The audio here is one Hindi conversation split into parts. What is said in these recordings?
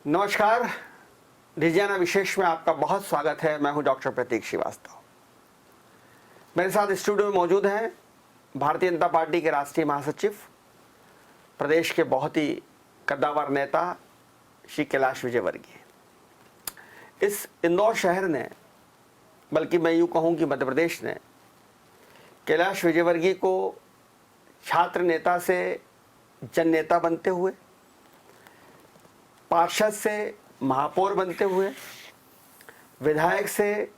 नमस्कार। डिजाना विशेष में आपका बहुत स्वागत है। मैं हूं डॉक्टर प्रतीक श्रीवास्तव। मेरे साथ स्टूडियो में मौजूद हैं भारतीय जनता पार्टी के राष्ट्रीय महासचिव, प्रदेश के बहुत ही कद्दावर नेता श्री कैलाश विजयवर्गीय। इस इंदौर शहर ने, बल्कि मैं यूँ कहूँ कि मध्य प्रदेश ने, कैलाश विजयवर्गीय को छात्र नेता से जन नेता बनते हुए, पार्षद से महापौर बनते हुए, विधायक से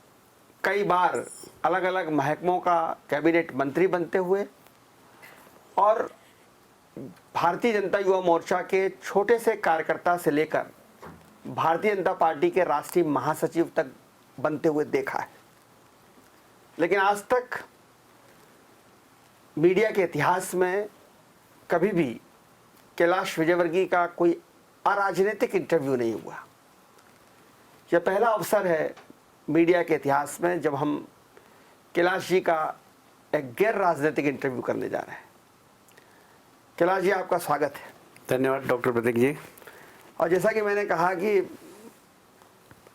कई बार अलग अलग महकमों का कैबिनेट मंत्री बनते हुए और भारतीय जनता युवा मोर्चा के छोटे से कार्यकर्ता से लेकर भारतीय जनता पार्टी के राष्ट्रीय महासचिव तक बनते हुए देखा है। लेकिन आज तक मीडिया के इतिहास में कभी भी कैलाश विजयवर्गीय का कोई अराजनीतिक इंटरव्यू नहीं हुआ। यह पहला अवसर है मीडिया के इतिहास में जब हम कैलाश जी का एक गैर राजनीतिक इंटरव्यू करने जा रहे हैं। कैलाश जी, आपका स्वागत है। धन्यवाद डॉक्टर प्रतीक जी। और जैसा कि मैंने कहा कि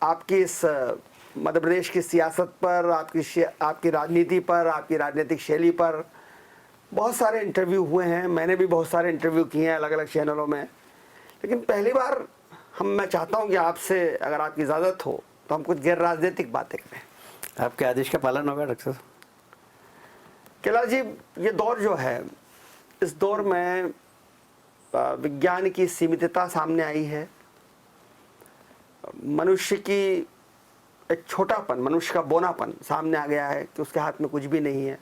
आपकी इस मध्य प्रदेश की सियासत पर, आपकी राजनीति पर, आपकी राजनीतिक शैली पर बहुत सारे इंटरव्यू हुए हैं। मैंने भी बहुत सारे इंटरव्यू किए हैं अलग अलग चैनलों में। लेकिन पहली बार मैं चाहता हूं कि आपसे, अगर आपकी इजाज़त हो, तो हम कुछ गैर राजनीतिक बातें करें। आपके आदेश का पालन होगा डॉक्टर साहब। कैलाश जी, ये दौर जो है, इस दौर में विज्ञान की सीमितता सामने आई है। मनुष्य की एक छोटापन, मनुष्य का बोनापन सामने आ गया है कि उसके हाथ में कुछ भी नहीं है।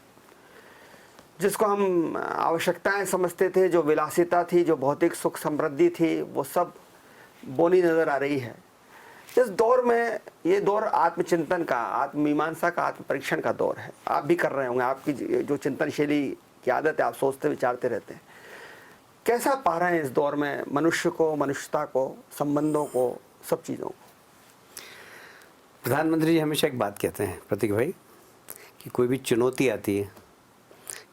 जिसको हम आवश्यकताएं समझते थे, जो विलासिता थी, जो भौतिक सुख समृद्धि थी, वो सब बोनी नज़र आ रही है। इस दौर में, ये दौर आत्मचिंतन का, आत्ममीमांसा का, आत्म परीक्षण का दौर है। आप भी कर रहे होंगे। आपकी जो चिंतन शैली की आदत है, आप सोचते विचारते रहते हैं। कैसा पा रहे हैं इस दौर में मनुष्य को, मनुष्यता को, संबंधों को, सब चीज़ों को? प्रधानमंत्री जी हमेशा एक बात कहते हैं प्रतीक भाई, कि कोई भी चुनौती आती है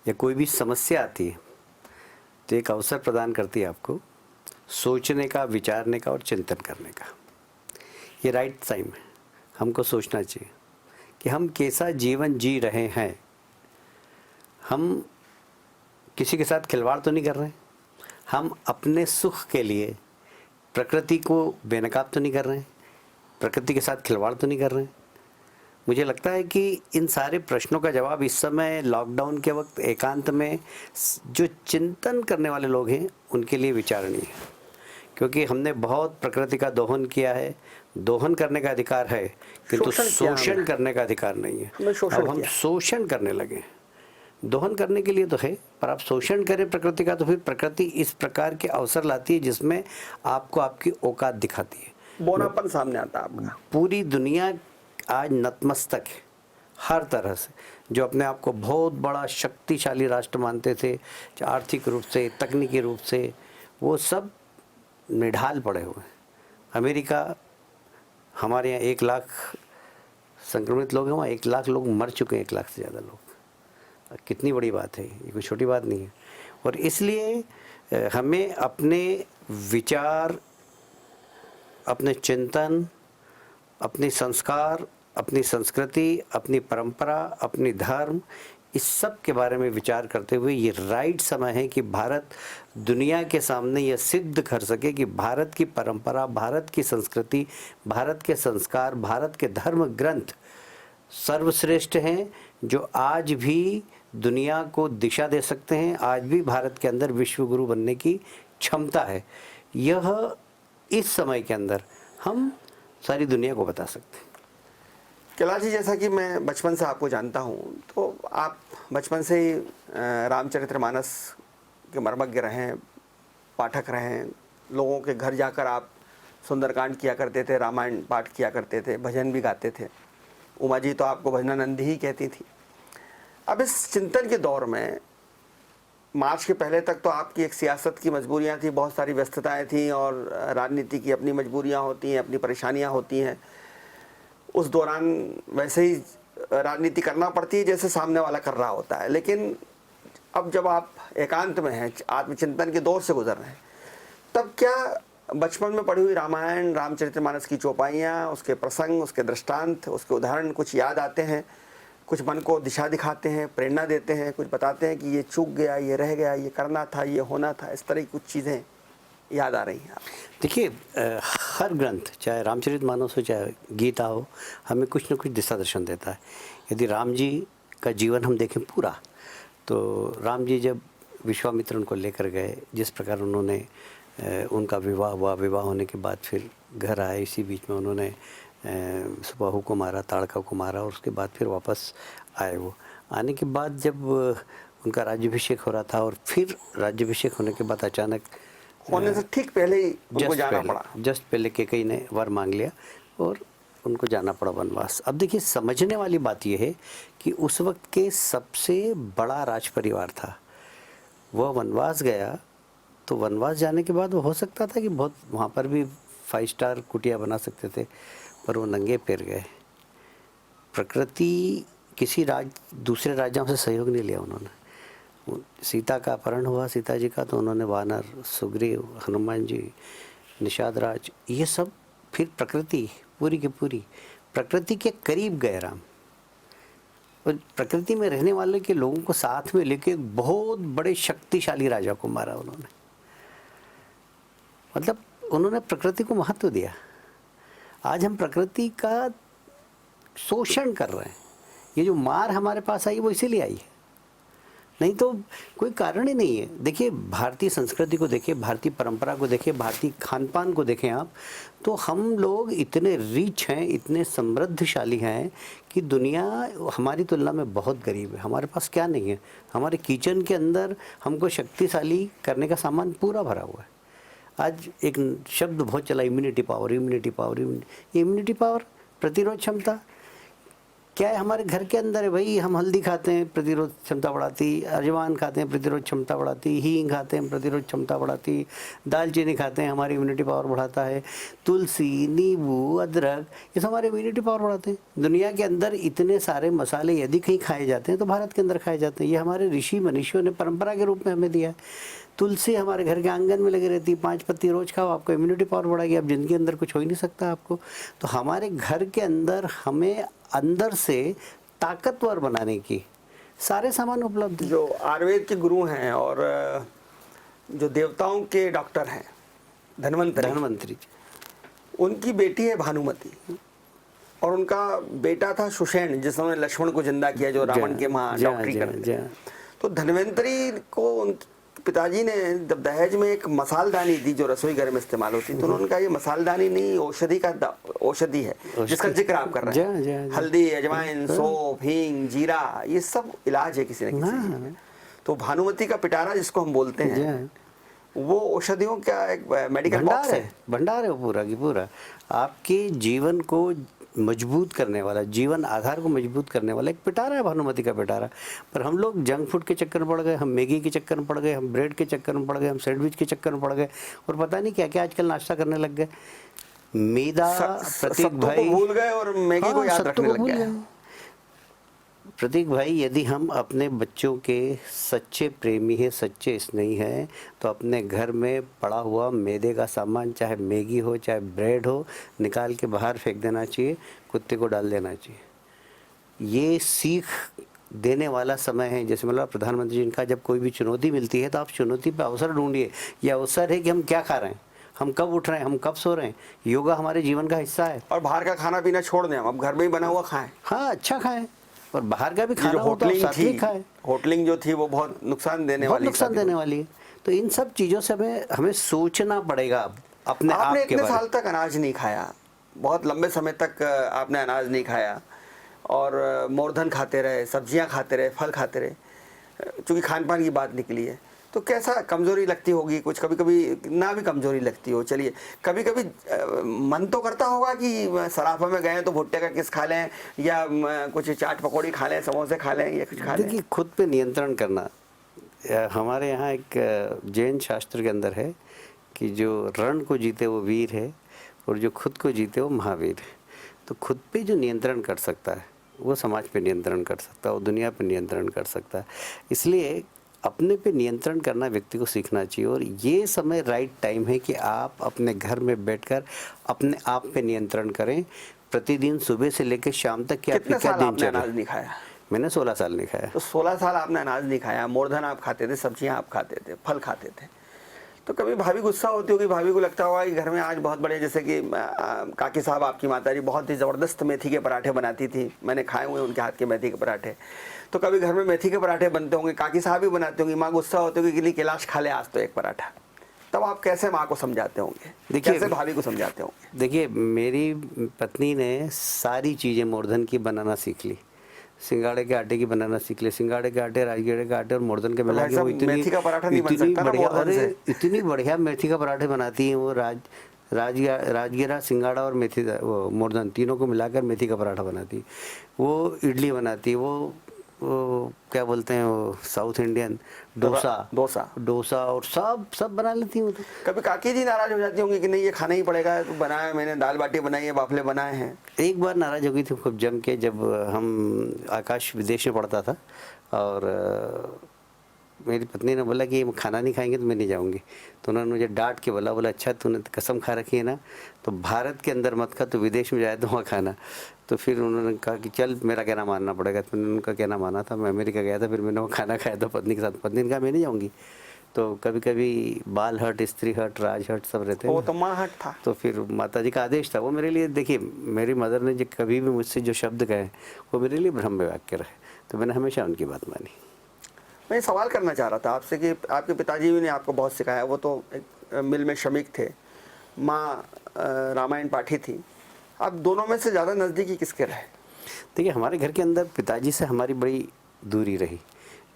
या कोई भी समस्या आती है तो एक अवसर प्रदान करती है आपको सोचने का, विचारने का और चिंतन करने का। ये राइट टाइम है। हमको सोचना चाहिए कि हम कैसा जीवन जी रहे हैं। हम किसी के साथ खिलवाड़ तो नहीं कर रहे हैं। हम अपने सुख के लिए प्रकृति को बेनकाब तो नहीं कर रहे हैं। प्रकृति के साथ खिलवाड़ तो नहीं कर रहे हैं। मुझे लगता है कि इन सारे प्रश्नों का जवाब इस समय लॉकडाउन के वक्त एकांत में जो चिंतन करने वाले लोग हैं उनके लिए विचारणीय है। क्योंकि हमने बहुत प्रकृति का दोहन किया है। दोहन करने का अधिकार है, किंतु शोषण करने का अधिकार नहीं है। अब हम शोषण करने लगे। दोहन करने के लिए तो है, पर आप शोषण करें प्रकृति का तो फिर प्रकृति इस प्रकार के अवसर लाती है जिसमें आपको आपकी औकात दिखाती है, बोनापन सामने आता है आपका। पूरी दुनिया आज नतमस्तक है हर तरह से। जो अपने आप को बहुत बड़ा शक्तिशाली राष्ट्र मानते थे, आर्थिक रूप से, तकनीकी रूप से, वो सब निढाल पड़े हुए हैं। अमेरिका, हमारे यहाँ 1 लाख संक्रमित लोग हैं, वहाँ 1 लाख लोग मर चुके हैं, 1 लाख से ज़्यादा लोग। कितनी बड़ी बात है, ये कोई छोटी बात नहीं है। और इसलिए हमें अपने विचार, अपने चिंतन, अपने संस्कार, अपनी संस्कृति, अपनी परंपरा, अपनी धर्म, इस सब के बारे में विचार करते हुए ये राइट समय है कि भारत दुनिया के सामने यह सिद्ध कर सके कि भारत की परंपरा, भारत की संस्कृति, भारत के संस्कार, भारत के धर्म ग्रंथ सर्वश्रेष्ठ हैं, जो आज भी दुनिया को दिशा दे सकते हैं। आज भी भारत के अंदर विश्व गुरु बनने की क्षमता है। यह इस समय के अंदर हम सारी दुनिया को बता सकते हैं। कैलाश जी, जैसा कि मैं बचपन से आपको जानता हूँ, तो आप बचपन से ही रामचरितमानस के मर्मज्ञ रहे हैं, पाठक रहे हैं। लोगों के घर जाकर आप सुंदरकांड किया करते थे, रामायण पाठ किया करते थे, भजन भी गाते थे। उमा जी तो आपको भजनानंदी ही कहती थी। अब इस चिंतन के दौर में, मार्च के पहले तक तो आपकी एक सियासत की मजबूरियाँ थी, बहुत सारी व्यस्तताएँ थीं, और राजनीति की अपनी मजबूरियाँ होती हैं, अपनी परेशानियाँ होती हैं। उस दौरान वैसे ही राजनीति करना पड़ती है जैसे सामने वाला कर रहा होता है। लेकिन अब जब आप एकांत में हैं, आत्मचिंतन के दौर से गुजर रहे हैं, तब क्या बचपन में पढ़ी हुई रामायण, रामचरितमानस की चौपाइयाँ, उसके प्रसंग, उसके दृष्टांत, उसके उदाहरण कुछ याद आते हैं, कुछ मन को दिशा दिखाते हैं, प्रेरणा देते हैं, कुछ बताते हैं कि ये चूक गया, ये रह गया, ये करना था, ये होना था, इस तरह की कुछ चीज़ें याद आ रही हैं आपको? देखिए, हर ग्रंथ, चाहे रामचरितमानस हो चाहे गीता हो, हमें कुछ न कुछ दिशा दर्शन देता है। यदि राम जी का जीवन हम देखें पूरा, तो राम जी जब विश्वामित्र उनको लेकर गए, जिस प्रकार उन्होंने उनका विवाह हुआ, विवाह होने के बाद फिर घर आए, इसी बीच में उन्होंने सुबाहु को मारा, ताड़का को मारा, और उसके बाद फिर वापस आए। वो आने के बाद जब उनका राज्याभिषेक हो रहा था, और फिर राज्याभिषेक होने के बाद अचानक होने से ठीक पहले ही उनको जाना पड़ा। जस्ट पहले कैकेयी ने वर मांग लिया और उनको जाना पड़ा वनवास। अब देखिए, समझने वाली बात यह है कि उस वक्त के सबसे बड़ा राज परिवार था, वह वनवास गया। तो वनवास जाने के बाद वो हो सकता था कि बहुत वहाँ पर भी 5 स्टार कुटिया बना सकते थे, पर वो नंगे पैर गए। प्रकृति किसी दूसरे राज्यों से सहयोग नहीं लिया उन्होंने। सीता का अपहरण हुआ, सीता जी का, तो उन्होंने वानर, सुग्रीव, हनुमान जी, निषाद राज, ये सब फिर प्रकृति पूरी की पूरी प्रकृति के करीब गए राम। और प्रकृति में रहने वाले के लोगों को साथ में लेके बहुत बड़े शक्तिशाली राजा को मारा उन्होंने। मतलब उन्होंने प्रकृति को महत्व दिया। आज हम प्रकृति का शोषण कर रहे हैं। ये जो मार हमारे पास आई वो इसीलिए आई है, नहीं तो कोई कारण ही नहीं है। देखिए, भारतीय संस्कृति को देखिए, भारतीय परंपरा को देखिए, भारतीय खान पान को देखें आप, तो हम लोग इतने रिच हैं, इतने समृद्धशाली हैं कि दुनिया हमारी तुलना में बहुत गरीब है। हमारे पास क्या नहीं है, हमारे किचन के अंदर हमको शक्तिशाली करने का सामान पूरा भरा हुआ है। आज एक शब्द बहुत चला, immunity power, immunity power, immunity power, प्रतिरोध क्षमता क्या है? हमारे घर के अंदर है भाई। हम हल्दी खाते हैं, प्रतिरोध क्षमता बढ़ाती, अजवाइन खाते हैं, प्रतिरोध क्षमता बढ़ाती, हींग खाते हैं, प्रतिरोध क्षमता बढ़ाती, दालचीनी खाते हैं, हमारी इम्यूनिटी पावर बढ़ाता है, तुलसी, नींबू, अदरक, ये सब हमारे इम्यूनिटी पावर बढ़ाते हैं। दुनिया के अंदर इतने सारे मसाले यदि कहीं खाए जाते हैं तो भारत के अंदर खाए जाते हैं। ये हमारे ऋषि मनीषियों ने परंपरा के रूप में हमें दिया है। तुलसी हमारे घर के आंगन में लगी रहती है, 5 पत्ती रोज खाओ, आपको इम्यूनिटी पावर बढ़ाएगी। अब जिनके अंदर कुछ हो ही नहीं सकता आपको। तो हमारे घर के अंदर हमें अंदर से ताकतवर बनाने की सारे सामान उपलब्ध हैं। जो आयुर्वेद के गुरु हैं और जो देवताओं के डॉक्टर हैं, धन्वंतरी, उनकी बेटी है भानुमति, और उनका बेटा था सुषेण, जिसने लक्ष्मण को जिंदा किया, जो रावण के वहाँ डॉक्टरी करते। तो धन्वंतरी को पिताजी ने जब दहेज में एक मसालदानी दी जो रसोई घर में इस्तेमाल होती, तो उन्होंने कहा ये मसालदानी नहीं, औषधि है जिसका जिक्र आप कर रहे हैं। हल्दी, अजवाइन, सौंफ, हींग, जीरा, ये सब इलाज है किसी न किसी। तो भानुमति का पिटारा जिसको हम बोलते हैं, वो औषधियों का एक मेडिकल बॉक्स है, भंडार है पूरा की पूरा। आपके जीवन को मजबूत करने वाला, जीवन आधार को मजबूत करने वाला एक पिटारा है, भानुमति का पिटारा। पर हम लोग जंक फूड के चक्कर में पड़ गए, हम मैगी के चक्कर में पड़ गए, हम ब्रेड के चक्कर में पड़ गए, हम सैंडविच के चक्कर में पड़ गए, और पता नहीं क्या क्या आजकल नाश्ता करने लग गए। मैदा, प्रतीक भाई भूल गए और मैगी को याद रखने लग गए। प्रतीक भाई, यदि हम अपने बच्चों के सच्चे प्रेमी हैं, सच्चे स्नेही हैं, तो अपने घर में पड़ा हुआ मैदे का सामान, चाहे मैगी हो चाहे ब्रेड हो, निकाल के बाहर फेंक देना चाहिए, कुत्ते को डाल देना चाहिए। ये सीख देने वाला समय है। जैसे मतलब प्रधानमंत्री जी का जब कोई भी चुनौती मिलती है तो आप चुनौती पे अवसर ढूंढिए। यह अवसर है कि हम क्या खा रहे हैं, हम कब उठ रहे हैं, हम कब सो रहे हैं। योगा हमारे जीवन का हिस्सा है। और बाहर का खाना पीना छोड़ दें, अब घर में ही बना हुआ खाएं। हाँ, अच्छा खाएं, और बाहर का भी खाना होटलिंग जो थी वो बहुत नुकसान देने वाली है। तो इन सब चीज़ों से हमें सोचना पड़ेगा अपने आप के बारे में। इतने साल तक अनाज नहीं खाया, बहुत लंबे समय तक आपने अनाज नहीं खाया, और मोरधन खाते रहे, सब्जियां खाते रहे, फल खाते रहे, चूँकि खान पान की बात निकली है, तो कैसा कमज़ोरी लगती होगी? कुछ कभी कभी ना भी कमज़ोरी लगती हो, चलिए कभी कभी मन तो करता होगा कि सराफा में गए तो भुट्टे का किस खा लें, या कुछ चाट पकौड़ी खा लें, समोसे खा लें, या कुछ खा लें। देखिए, खुद पे नियंत्रण करना हमारे यहाँ एक जैन शास्त्र के अंदर है कि जो रण को जीते वो वीर है, और जो खुद को जीते वो महावीर है। तो खुद पे जो नियंत्रण कर सकता है वो समाज पे नियंत्रण कर सकता है, वो दुनिया पे नियंत्रण कर सकता है। इसलिए अपने पे नियंत्रण करना व्यक्ति को सीखना चाहिए, और ये समय राइट टाइम है कि आप अपने घर में बैठकर अपने आप पे नियंत्रण करें। प्रतिदिन सुबह से लेकर शाम तक कि आपकी कितने क्या साल आपने दिनचर्या। अनाज नहीं खाया? मैंने 16 साल नहीं खाया। तो 16 साल आपने अनाज नहीं खाया, मोरधन आप खाते थे, सब्जियां आप खाते थे, फल खाते थे, तो कभी भाभी गुस्सा होती होगी, भाभी को लगता होगा कि घर में आज बहुत बड़े, जैसे कि काकी साहब आपकी माताजी बहुत ही ज़बरदस्त मेथी के पराठे बनाती थी, मैंने खाए हुए उनके हाथ के मेथी के पराठे, तो कभी घर में मेथी के पराठे बनते होंगे, काकी साहब भी बनाते होंगे, माँ गुस्सा होती होगी कि ली कैलाश खा ले आज तो एक पराठा, तब आप कैसे माँ को समझाते होंगे, देखिए, कैसे भाभी को समझाते होंगे? देखिए मेरी पत्नी ने सारी चीज़ें मोरधन की बनाना सीख ली, सिंगाड़े के आटे की बनाना सीख ली, सिंगाड़े के आटे, राजगीरे के आटे और मोरधन के तो मिला भाई के साहब, वो मेथी का पराठा नहीं बन इतनी सकता ना बढ़िया, मोरधन अरे से? इतनी बढ़िया मेथी का पराठे बनाती हैं वो। राजगीरा, सिंगाड़ा और मेथी, वो मोरधन तीनों को मिलाकर मेथी का पराठा बनाती। वो इडली बनाती, वो क्या बोलते हैं वो साउथ इंडियन डोसा और सब बना लेती हूँ। तो कभी काकी जी नाराज हो जाती होंगी कि नहीं ये खाना ही पड़ेगा, तो बनाया मैंने, दाल बाटी बनाई है, बाफले बनाए हैं? एक बार नाराज हो गई थी खूब जम के, जब हम आकाश विदेश में पढ़ता था और मेरी पत्नी ने बोला कि खाना नहीं खाएंगे तो मैं नहीं जाऊंगी। तो उन्होंने मुझे डांट के बोला अच्छा तूने कसम खा रखी है ना, तो भारत के अंदर मत खा, तो विदेश में जाए तो वहाँ खाना। तो फिर उन्होंने कहा कि चल मेरा कहना मानना पड़ेगा, तो मैंने उनका कहना माना था, मैं अमेरिका गया था, फिर मैंने वो खाना खाया था पत्नी के साथ। पत्नी ने कहा मैं नहीं जाऊँगी। तो कभी कभी बाल हट, स्त्री हट, राज हट सब रहते हैं। वो तो माँ हट था। तो फिर माता जी का आदेश था वो मेरे लिए। देखिए मेरी मदर ने जो कभी भी मुझसे जो शब्द कहे वो मेरे लिए ब्रह्म वाक्य रहे, तो मैंने हमेशा उनकी बात मानी। मैं सवाल करना चाह रहा था आपसे कि आपके पिताजी ने आपको बहुत सिखाया, वो तो एक मिल में श्रमिक थे, माँ रामायण पाठी थी, आप दोनों में से ज़्यादा नज़दीकी किसके रहे? देखिए हमारे घर के अंदर पिताजी से हमारी बड़ी दूरी रही,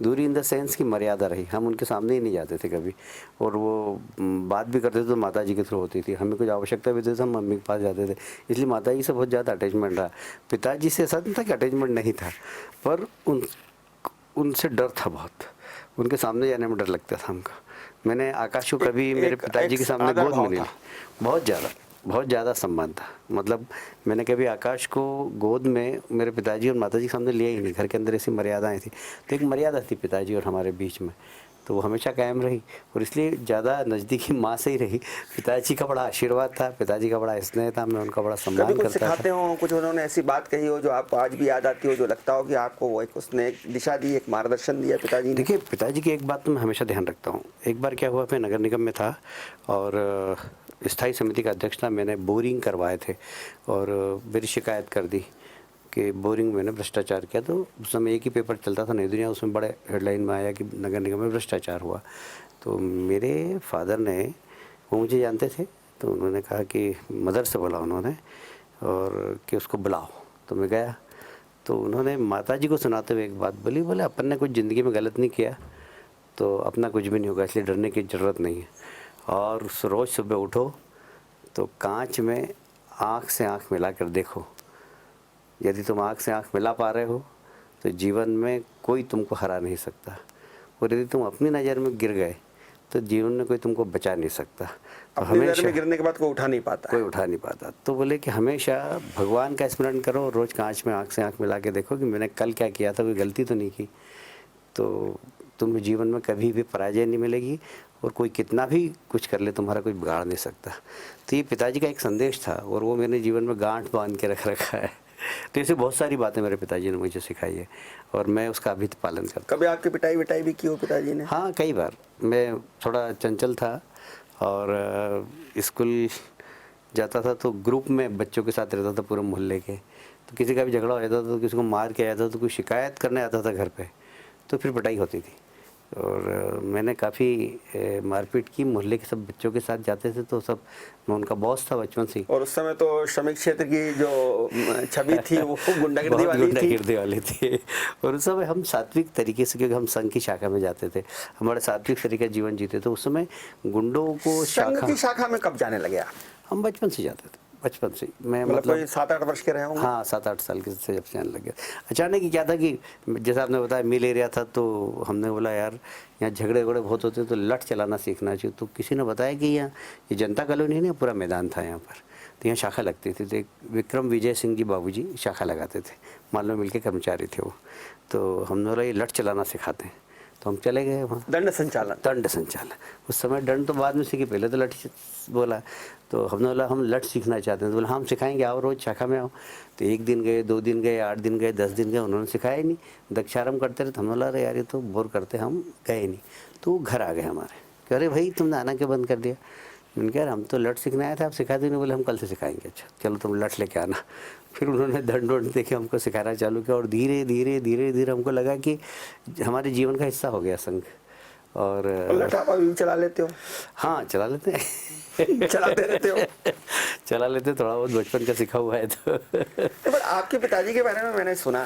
दूरी इन द सेंस की मर्यादा रही। हम उनके सामने ही नहीं जाते थे कभी, और वो बात भी करते थे तो माता जी के थ्रू होती थी। हमें कुछ आवश्यकता भी थी तो हम मम्मी के पास जाते थे, इसलिए माता जी से बहुत ज़्यादा अटैचमेंट रहा। पिताजी से ऐसा नहीं था कि अटैचमेंट नहीं था, पर उनसे डर था बहुत, उनके सामने जाने में डर लगता था हमको। मैंने आकाश को कभी मेरे पिताजी के सामने गोद में नहीं ली, बहुत ज़्यादा सम्मान था। मतलब मैंने कभी आकाश को गोद में मेरे पिताजी और माताजी के सामने लिया ही नहीं। घर के अंदर ऐसी मर्यादाएं थी, तो एक मर्यादा थी पिताजी और हमारे बीच में, तो वो हमेशा कायम रही, और इसलिए ज़्यादा नज़दीकी माँ से ही रही। पिताजी का बड़ा आशीर्वाद था, पिताजी का बड़ा स्नेह था, मैं उनका बड़ा सम्मान कभी कुछ करता सिखाते था। हो, कुछ उन्होंने ऐसी बात कही हो जो आपको आज भी याद आती हो, जो लगता हो कि आपको वो एक उसने एक दिशा दी, एक मार्गदर्शन दिया पिताजी ने? देखिए पिताजी की एक बात तो मैं हमेशा ध्यान रखता हूँ। एक बार क्या हुआ, मैं नगर निगम में था और स्थायी समिति का अध्यक्ष था। मैंने बोरिंग करवाए थे और मेरी शिकायत कर दी कि बोरिंग में मैंने भ्रष्टाचार किया। तो उस समय एक ही पेपर चलता था नई दुनिया, उसमें बड़े हेडलाइन में आया कि नगर निगम में भ्रष्टाचार हुआ। तो मेरे फादर ने, वो मुझे जानते थे, तो उन्होंने कहा कि मदर से बोला उन्होंने और कि उसको बुलाओ। तो मैं गया, तो उन्होंने माताजी को सुनाते हुए एक बात बोली, बोले अपन ने कुछ ज़िंदगी में गलत नहीं किया तो अपना कुछ भी नहीं होगा, इसलिए डरने की ज़रूरत नहीं है। और रोज़ सुबह उठो तो कांच में आँख से आँख मिला कर देखो, यदि तुम आँख से आँख मिला पा रहे हो तो जीवन में कोई तुमको हरा नहीं सकता, और यदि तुम अपनी नज़र में गिर गए तो जीवन में कोई तुमको बचा नहीं सकता। तो अपनी नज़र में गिरने के बाद कोई उठा नहीं पाता। तो बोले कि हमेशा भगवान का स्मरण करो और रोज़ कांच में आँख से आँख मिला के देखो कि मैंने कल क्या किया था, कोई गलती तो नहीं की, तो तुम्हें जीवन में कभी भी पराजय नहीं मिलेगी, और कोई कितना भी कुछ कर ले तुम्हारा कोई बिगाड़ नहीं सकता। तो ये पिताजी का एक संदेश था और वो मैंने जीवन में गांठ बांध के रख रखा है। तो ऐसे बहुत सारी बातें मेरे पिताजी ने मुझे सिखाई है और मैं उसका अभी पालन करता हूँ। कभी आपकी पिटाई विटाई भी की हो पिताजी ने? हाँ, कई बार। मैं थोड़ा चंचल था और स्कूल जाता था तो ग्रुप में बच्चों के साथ रहता था पूरे मोहल्ले के, तो किसी का भी झगड़ा हो जाता था तो किसी को मार के आया था तो कोई शिकायत करने आता था घर पे, तो फिर पिटाई होती थी। और मैंने काफ़ी मारपीट की, मोहल्ले के सब बच्चों के साथ जाते थे तो सब, मैं उनका बॉस था बचपन से। और उस समय तो श्रमिक क्षेत्र की जो छवि थी वो गुंडागिर्दी वाली थी। और उस समय हम सात्विक तरीके से, क्योंकि हम संघ की शाखा में जाते थे, हमारे सात्विक तरीके का जीवन जीते थे। उस समय गुंडों को संघ की शाखा में कब जाने लगे आप? हम बचपन से जाते थे, बचपन से। मैं मतलब कोई 7-8 वर्ष के रहे होंगे? हाँ, 7-8 साल के से जब से जाने लगे। अचानक ही क्या था कि जैसा आपने बताया मिल एरिया था, तो हमने बोला यार यहाँ झगड़े बहुत होते हैं तो लठ चलाना सीखना चाहिए। तो किसी ने बताया कि यहाँ ये जनता कॉलोनी नहीं, पूरा मैदान था यहाँ पर, तो यहाँ शाखा लगती थी। तो एक विक्रम विजय सिंह जी बाबूजी शाखा लगाते थे, मान लो मिल के कर्मचारी थे वो। तो हमने बोला ये लठ चलाना सिखाते हैं। तो हम चले गए वहाँ। दंड संचालन। दंड संचालन, उस समय दंड तो बाद में सीखे, पहले तो लठ बोला। तो हमने बोला हम लठ सीखना चाहते हैं, तो बोला हम सिखाएंगे, आओ रोज़ शाखा में आओ। तो 1 दिन गए, 2 दिन गए, 8 दिन गए, 10 दिन गए, उन्होंने सिखाया ही नहीं, दक्षारम करते रहे। तो हमने बोला अरे यार ये तो बोर करते, हम गए नहीं। तो वो घर आ गए हमारे, कह अरे भाई तुमने आना क्यों बंद कर दिया? मैंने कहा हम तो लठ सीखने आए थे, आप सिखा देंगे? बोले हम कल से सिखाएंगे। अच्छा चलो तुम लठ लेके आना। फिर उन्होंने दंड वंड देके हमको सिखाना चालू किया, और धीरे धीरे धीरे धीरे हमको लगा कि हमारे जीवन का हिस्सा हो गया संघ। और लठ आप अभी भी चला लेते हो? हाँ चला लेते हैं। चलाते रहते हो? चला लेते, थोड़ा बहुत बचपन का सीखा हुआ है तो। पर आपके पिताजी के बारे में मैंने सुना,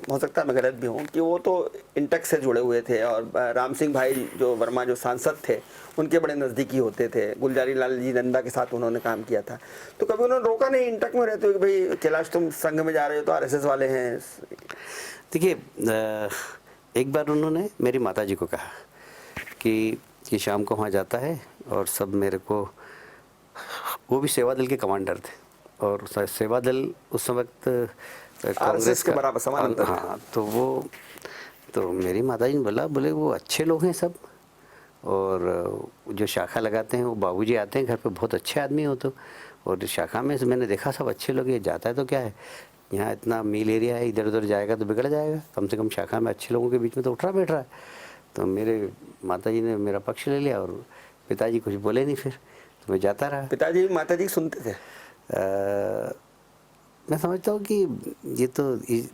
हो सकता है मैं गलत भी हूँ, कि वो तो इंटक से जुड़े हुए थे, और राम सिंह भाई जो वर्मा जो सांसद थे उनके बड़े नज़दीकी होते थे। गुलजारी लाल जी नंदा के साथ उन्होंने काम किया था। तो कभी उन्होंने रोका नहीं इंटक में रहते हो कि भाई कैलाश तुम संघ में जा रहे हो तो आरएसएस वाले हैं? देखिए एक बार उन्होंने मेरी माताजी को कहा कि शाम को वहाँ जाता है, और सब मेरे को, वो भी सेवा दल के कमांडर थे, और सेवा दल उस वक्त कांग्रेस के बराबर समानांतर। हाँ तो मेरी माताजी ने बोले वो अच्छे लोग हैं सब, और जो शाखा लगाते हैं वो बाबूजी आते हैं घर पे, बहुत अच्छे आदमी हो तो, और शाखा में मैंने देखा सब अच्छे लोग, ये जाता है तो क्या है, यहाँ इतना मील एरिया है, इधर उधर जाएगा तो बिगड़ जाएगा, कम से कम शाखा में अच्छे लोगों के बीच में तो उठा बैठ रहा है। तो मेरे माताजी ने मेरा पक्ष ले लिया, और पिताजी कुछ बोले नहीं, फिर तो मैं जाता रहा। पिताजी माताजी सुनते थे? मैं समझता हूँ कि ये तो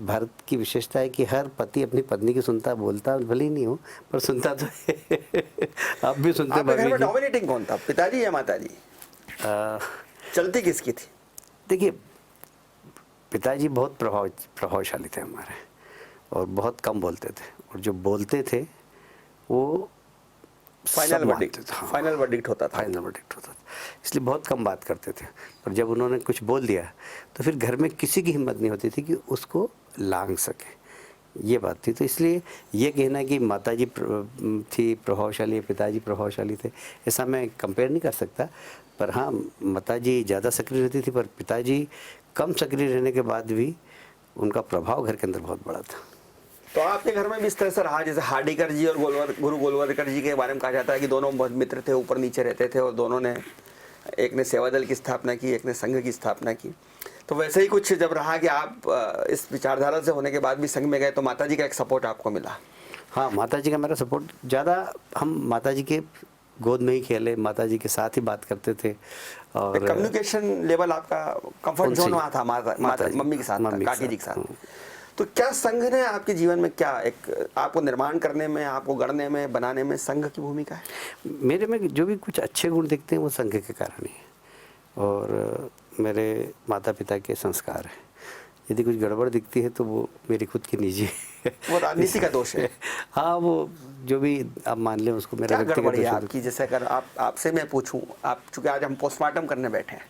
भारत की विशेषता है कि हर पति अपनी पत्नी की सुनता, बोलता भले ही नहीं हो पर सुनता तो है। आप भी सुनते? आपके घर में डोमिनेटिंग कौन था, पिताजी या माताजी? चलती किसकी थी? देखिए पिताजी बहुत प्रभावशाली थे हमारे, और बहुत कम बोलते थे, और जो बोलते थे वो फाइनल वर्डिक्ट होता था। इसलिए बहुत कम बात करते थे, पर जब उन्होंने कुछ बोल दिया तो फिर घर में किसी की हिम्मत नहीं होती थी कि उसको लांघ सके, ये बात थी। तो इसलिए ये कहना कि माताजी थी प्रभावशाली, पिताजी प्रभावशाली थे, ऐसा मैं कंपेयर नहीं कर सकता। पर हाँ माताजी ज़्यादा सक्रिय रहती थी, पर पिताजी कम सक्रिय रहने के बाद भी उनका प्रभाव घर के अंदर बहुत बड़ा था। तो आपके घर में भी इस तरह से रहा, जैसे हार्डिकर जी और गुरु गोलवलकर जी के बारे में कहा जाता है कि दोनों बहुत मित्र थे, ऊपर नीचे रहते थे, और दोनों ने, एक ने सेवा दल की स्थापना की, एक ने संघ की स्थापना की। तो वैसे ही कुछ जब रहा कि आप इस विचारधारा से होने के बाद भी संघ में गए, तो माताजी का एक सपोर्ट आपको मिला? हाँ माताजी का मेरा सपोर्ट ज़्यादा, हम माताजी के गोद में ही खेले, माताजी के साथ ही बात करते थे, और कम्युनिकेशन लेवल आपका कंफर्ट जोन वहाँ था मम्मी के साथ, काकी जी के साथ। तो क्या संघ ने आपके जीवन में क्या एक आपको निर्माण करने में, आपको गढ़ने में, बनाने में संघ की भूमिका है? मेरे में जो भी कुछ अच्छे गुण दिखते हैं वो संघ के कारण ही है, और मेरे माता पिता के संस्कार हैं। यदि कुछ गड़बड़ दिखती है तो वो मेरी खुद की निजी वो राजनीति का दोष है। हाँ वो जो भी आप मान लें उसको मेरा व्यक्तिगत गड़बड़ी है आपकी? जैसे अगर आपसे मैं पूछूं, आप चूंकि आज हम पोस्टमार्टम करने बैठे हैं,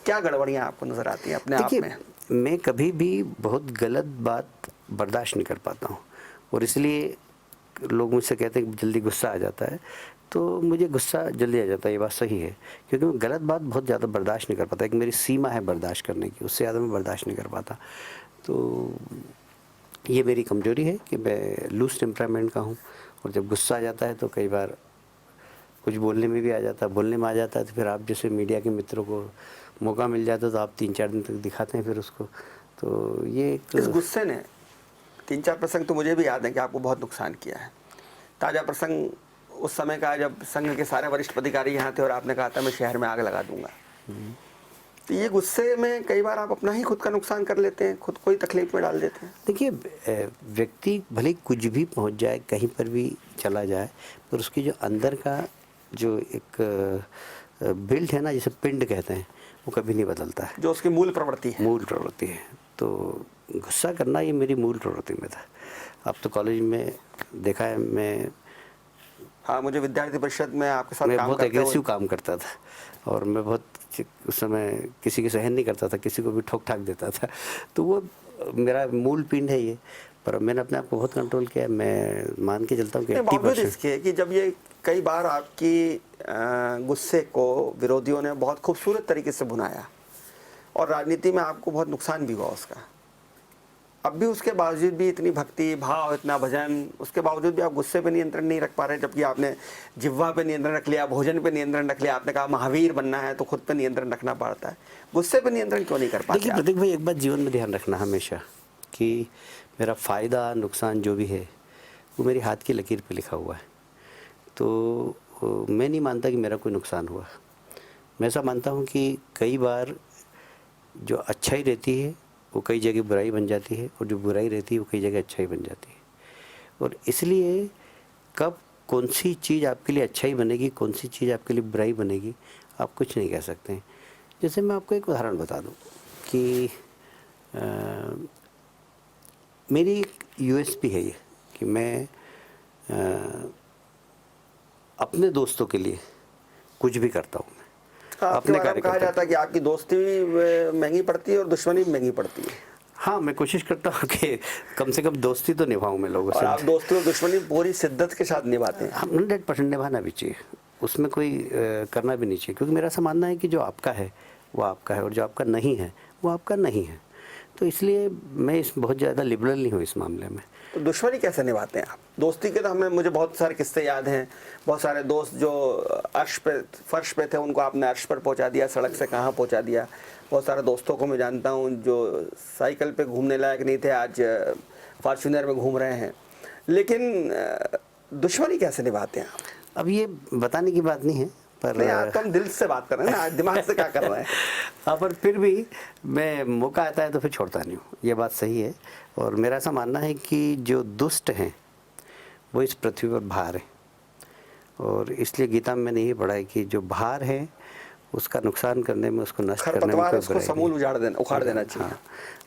क्या गड़बड़ियाँ आपको नजर आती हैं अपने आप में? मैं कभी भी बहुत गलत बात बर्दाश्त नहीं कर पाता हूँ, और इसलिए लोग मुझसे कहते हैं कि जल्दी गुस्सा आ जाता है, तो मुझे गुस्सा जल्दी आ जाता है, ये बात सही है, क्योंकि मैं गलत बात बहुत ज़्यादा बर्दाश्त नहीं कर पाता। एक मेरी सीमा है बर्दाश्त करने की, उससे ज़्यादा मैं बर्दाश्त नहीं कर पाता। तो ये मेरी कमज़ोरी है कि मैं लूज टेम्परामेंट का हूँ, और जब गुस्सा आ जाता है तो कई बार कुछ बोलने में भी आ जाता है, बोलने में आ जाता है तो फिर आप जैसे मीडिया के मित्रों को मौका मिल जाता है तो आप 3-4 दिन तक दिखाते हैं फिर उसको। तो ये इस गुस्से ने 3-4 प्रसंग तो मुझे भी याद है कि आपको बहुत नुकसान किया है। ताज़ा प्रसंग उस समय का जब संघ के सारे वरिष्ठ अधिकारी यहाँ थे और आपने कहा था मैं शहर में आग लगा दूंगा। तो ये गुस्से में कई बार आप अपना ही खुद का नुकसान कर लेते हैं, खुद को ही तकलीफ में डाल देते हैं। देखिए व्यक्ति भले कुछ भी पहुँच जाए, कहीं पर भी चला जाए, पर उसकी जो अंदर का जो एक बिल्ड है ना, जिसे पिंड कहते हैं, वो कभी नहीं बदलता है, जो उसकी मूल प्रवृत्ति है। तो गुस्सा करना ये मेरी मूल प्रवृत्ति में था। अब तो कॉलेज में देखा है मैं, हाँ मुझे विद्यार्थी परिषद में आपके साथ मैं बहुत एग्रेसिव काम करता था, और मैं बहुत उस समय किसी की सहन नहीं करता था, किसी को भी ठोक ठाक देता था। तो वो मेरा मूल पिंड है ये, पर मैंने अपने आप को बहुत कंट्रोल किया। मैं मान के चलता हूँ कि 80% इसके कि जब ये कई बार आपकी गुस्से को विरोधियों ने बहुत खूबसूरत तरीके से भुनाया, और राजनीति में आपको बहुत नुकसान भी हुआ उसका। अब भी उसके बावजूद भी इतनी भक्ति भाव, इतना भजन, उसके बावजूद भी आप गुस्से पे नियंत्रण नहीं रख पा रहे, जबकि आपने जिह्वा पे नियंत्रण रख लिया, भोजन पे नियंत्रण रख लिया, आपने कहा महावीर बनना है तो खुद पे नियंत्रण रखना पड़ता है, गुस्से पे नियंत्रण क्यों नहीं कर पाते देखिए आप? प्रतीक भाई, एक बात जीवन में ध्यान रखना हमेशा कि मेरा फ़ायदा नुकसान जो भी है वो मेरी हाथ की लकीर पे लिखा हुआ है। तो मैं नहीं मानता कि मेरा कोई नुकसान हुआ। मैं ऐसा मानता हूँ कि कई बार जो अच्छाई रहती है वो कई जगह बुराई बन जाती है, और जो बुराई रहती है वो कई जगह अच्छाई बन जाती है। और इसलिए कब कौन सी चीज़ आपके लिए अच्छाई बनेगी, कौन सी चीज़ आपके लिए बुराई बनेगी, आप कुछ नहीं कह सकते हैं। जैसे मैं आपको एक उदाहरण बता दूं कि मेरी यूएसपी है ये कि मैं अपने दोस्तों के लिए कुछ भी करता हूँ। मैं आपके अपने बारे में कहा जाता है कि आपकी दोस्ती भी महंगी पड़ती है और दुश्मनी भी महंगी पड़ती है, हाँ, मैं कोशिश करता हूँ कि कम से कम दोस्ती तो निभाऊँ मैं लोगों और से। आप दोस्ती और दुश्मनी पूरी शिद्दत के साथ निभाते हैं। हम 100% निभाना भी चाहिए, उसमें कोई करना भी नहीं चाहिए, क्योंकि मेरा ऐसा मानना है कि जो आपका है वो आपका है और जो आपका नहीं है वो आपका नहीं है। तो इसलिए मैं इस बहुत ज़्यादा लिबरल नहीं हूँ इस मामले में। तो दुश्मनी कैसे निभाते हैं आप? दोस्ती के तो मुझे बहुत सारे किस्से याद हैं, बहुत सारे दोस्त जो अर्श पे फर्श पे थे उनको आपने अर्श पर पहुंचा दिया, सड़क से कहाँ पहुंचा दिया। बहुत सारे दोस्तों को मैं जानता हूं जो साइकिल पे घूमने लायक नहीं थे, आज फॉर्च्यूनर में घूम रहे हैं। लेकिन दुश्मनी कैसे निभाते हैं आप? अब ये बताने की बात नहीं है, पर नहीं, आज तो हम दिल से बात कर रहे हैं ना, आज दिमाग से क्या कर रहे हैं? हाँ, पर फिर भी मैं मौका आता है तो फिर छोड़ता नहीं हूँ, ये बात सही है। और मेरा ऐसा मानना है कि जो दुष्ट हैं वो इस पृथ्वी पर भार है, और इसलिए गीता में मैंने ये पढ़ा है कि जो भार है उसका नुकसान करने में, उसको नष्ट करने में खरपतवार कोई उसको बुराई समूल नहीं। उखाड़ देना चाहिए, हाँ,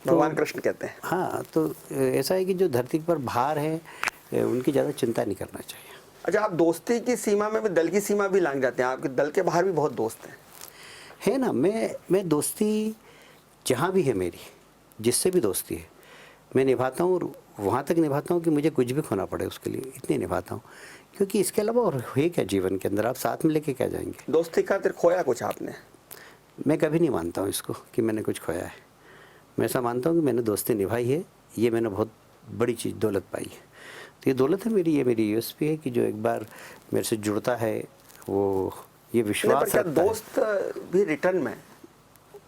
भगवान कृष्ण कहते हैं। हाँ, तो ऐसा है कि जो धरती पर भार है उनकी ज़्यादा चिंता नहीं करना चाहिए। अच्छा, आप दोस्ती की सीमा में भी दल की सीमा भी लांघ जाते हैं, आपके दल के बाहर भी बहुत दोस्त हैं। है ना, मैं दोस्ती जहाँ भी है मेरी, जिससे भी दोस्ती है मैं निभाता हूँ, और वहाँ तक निभाता हूँ कि मुझे कुछ भी खोना पड़े उसके लिए, इतनी निभाता हूँ। क्योंकि इसके अलावा और है क्या जीवन के अंदर, आप साथ में लेके क्या जाएंगे। दोस्ती खातिर खोया कुछ आपने? मैं कभी नहीं मानता हूँ इसको कि मैंने कुछ खोया है। मैं ऐसा मानता हूँ कि मैंने दोस्ती निभाई है, ये मैंने बहुत बड़ी चीज़ दौलत पाई है। तो ये दौलत है मेरी, ये मेरी यूएसपी है कि जो एक बार मेरे से जुड़ता है वो ये विश्वास रखता है। दोस्त भी रिटर्न में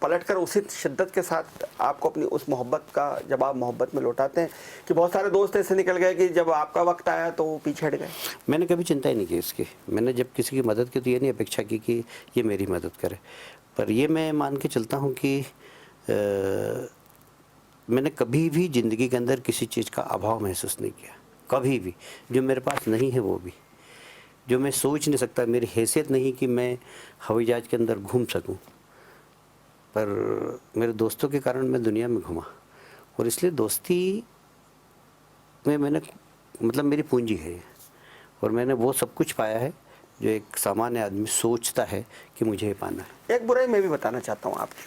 पलटकर उसी शिद्दत के साथ आपको अपनी उस मोहब्बत का जवाब मोहब्बत में लौटाते हैं, कि बहुत सारे दोस्त ऐसे निकल गए कि जब आपका वक्त आया तो वो पीछे हट गए? मैंने कभी चिंता ही नहीं की इसकी। मैंने जब किसी की मदद की तो ये नहीं अपेक्षा की कि ये मेरी मदद करे, पर ये मैं मान के चलता हूँ कि मैंने कभी भी ज़िंदगी के अंदर किसी चीज़ का अभाव महसूस नहीं किया, कभी भी। जो मेरे पास नहीं है वो भी, जो मैं सोच नहीं सकता, मेरी हैसियत नहीं कि मैं हवाई जहाज़ के अंदर घूम सकूं, पर मेरे दोस्तों के कारण मैं दुनिया में घूमा। और इसलिए दोस्ती में मैंने मतलब मेरी पूंजी है, और मैंने वो सब कुछ पाया है जो एक सामान्य आदमी सोचता है कि मुझे ये पाना है। एक बुराई मैं भी बताना चाहता हूँ आपकी,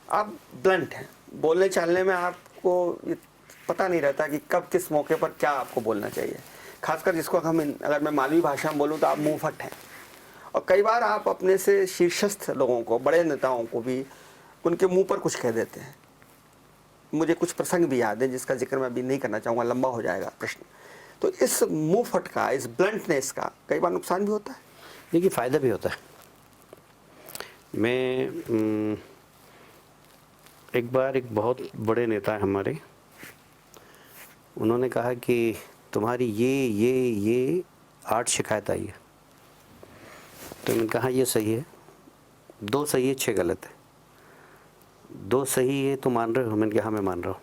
आप ब्लंट हैं, बोलने चालने में आपको ये पता नहीं रहता कि कब किस मौके पर क्या आपको बोलना चाहिए। खासकर जिसको अगर मैं मालवी भाषा में बोलूँ तो आप मुंह फट हैं, और कई बार आप अपने से शीर्षस्थ लोगों को, बड़े नेताओं को भी उनके मुंह पर कुछ कह देते हैं। मुझे कुछ प्रसंग भी याद है जिसका जिक्र मैं अभी नहीं करना चाहूँगा, लंबा हो जाएगा प्रश्न। तो इस मुंह फट का, इस ब्लंटनेस का कई बार नुकसान भी होता है। देखिए, फ़ायदा भी होता है। मैं एक बार एक बहुत बड़े नेता है हमारे, उन्होंने कहा कि तुम्हारी ये 8 शिकायत आई है। तो मैंने कहा ये सही है, 2 सही है, 6 गलत है। 2 सही है तो मान रहे हो? मैंने कहा हाँ, मैं मान रहा हूँ।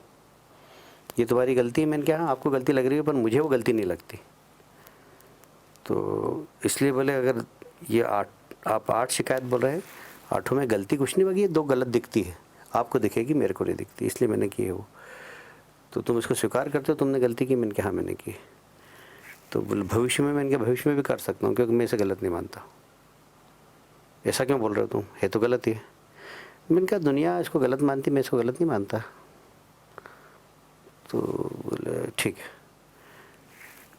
ये तुम्हारी गलती है? मैंने कहा आपको गलती लग रही है, पर मुझे वो गलती नहीं लगती। तो इसलिए बोले अगर ये आप 8 शिकायत बोल रहे हैं, 8 में गलती कुछ नहीं होगी, 2 गलत दिखती है, आपको दिखेगी, मेरे को नहीं दिखती, इसलिए मैंने की है वो। तो तुम इसको स्वीकार करते हो तुमने गलती की? मैंने कहा हाँ, मैंने की। तो बोले भविष्य में? मैंने कहा भविष्य में भी कर सकता हूँ, क्योंकि मैं इसे गलत नहीं मानता। ऐसा क्यों बोल रहे हो तुम, है तो गलत ही है। मैंने कहा दुनिया इसको गलत मानती, मैं इसको गलत नहीं मानता। तो बोले ठीक है।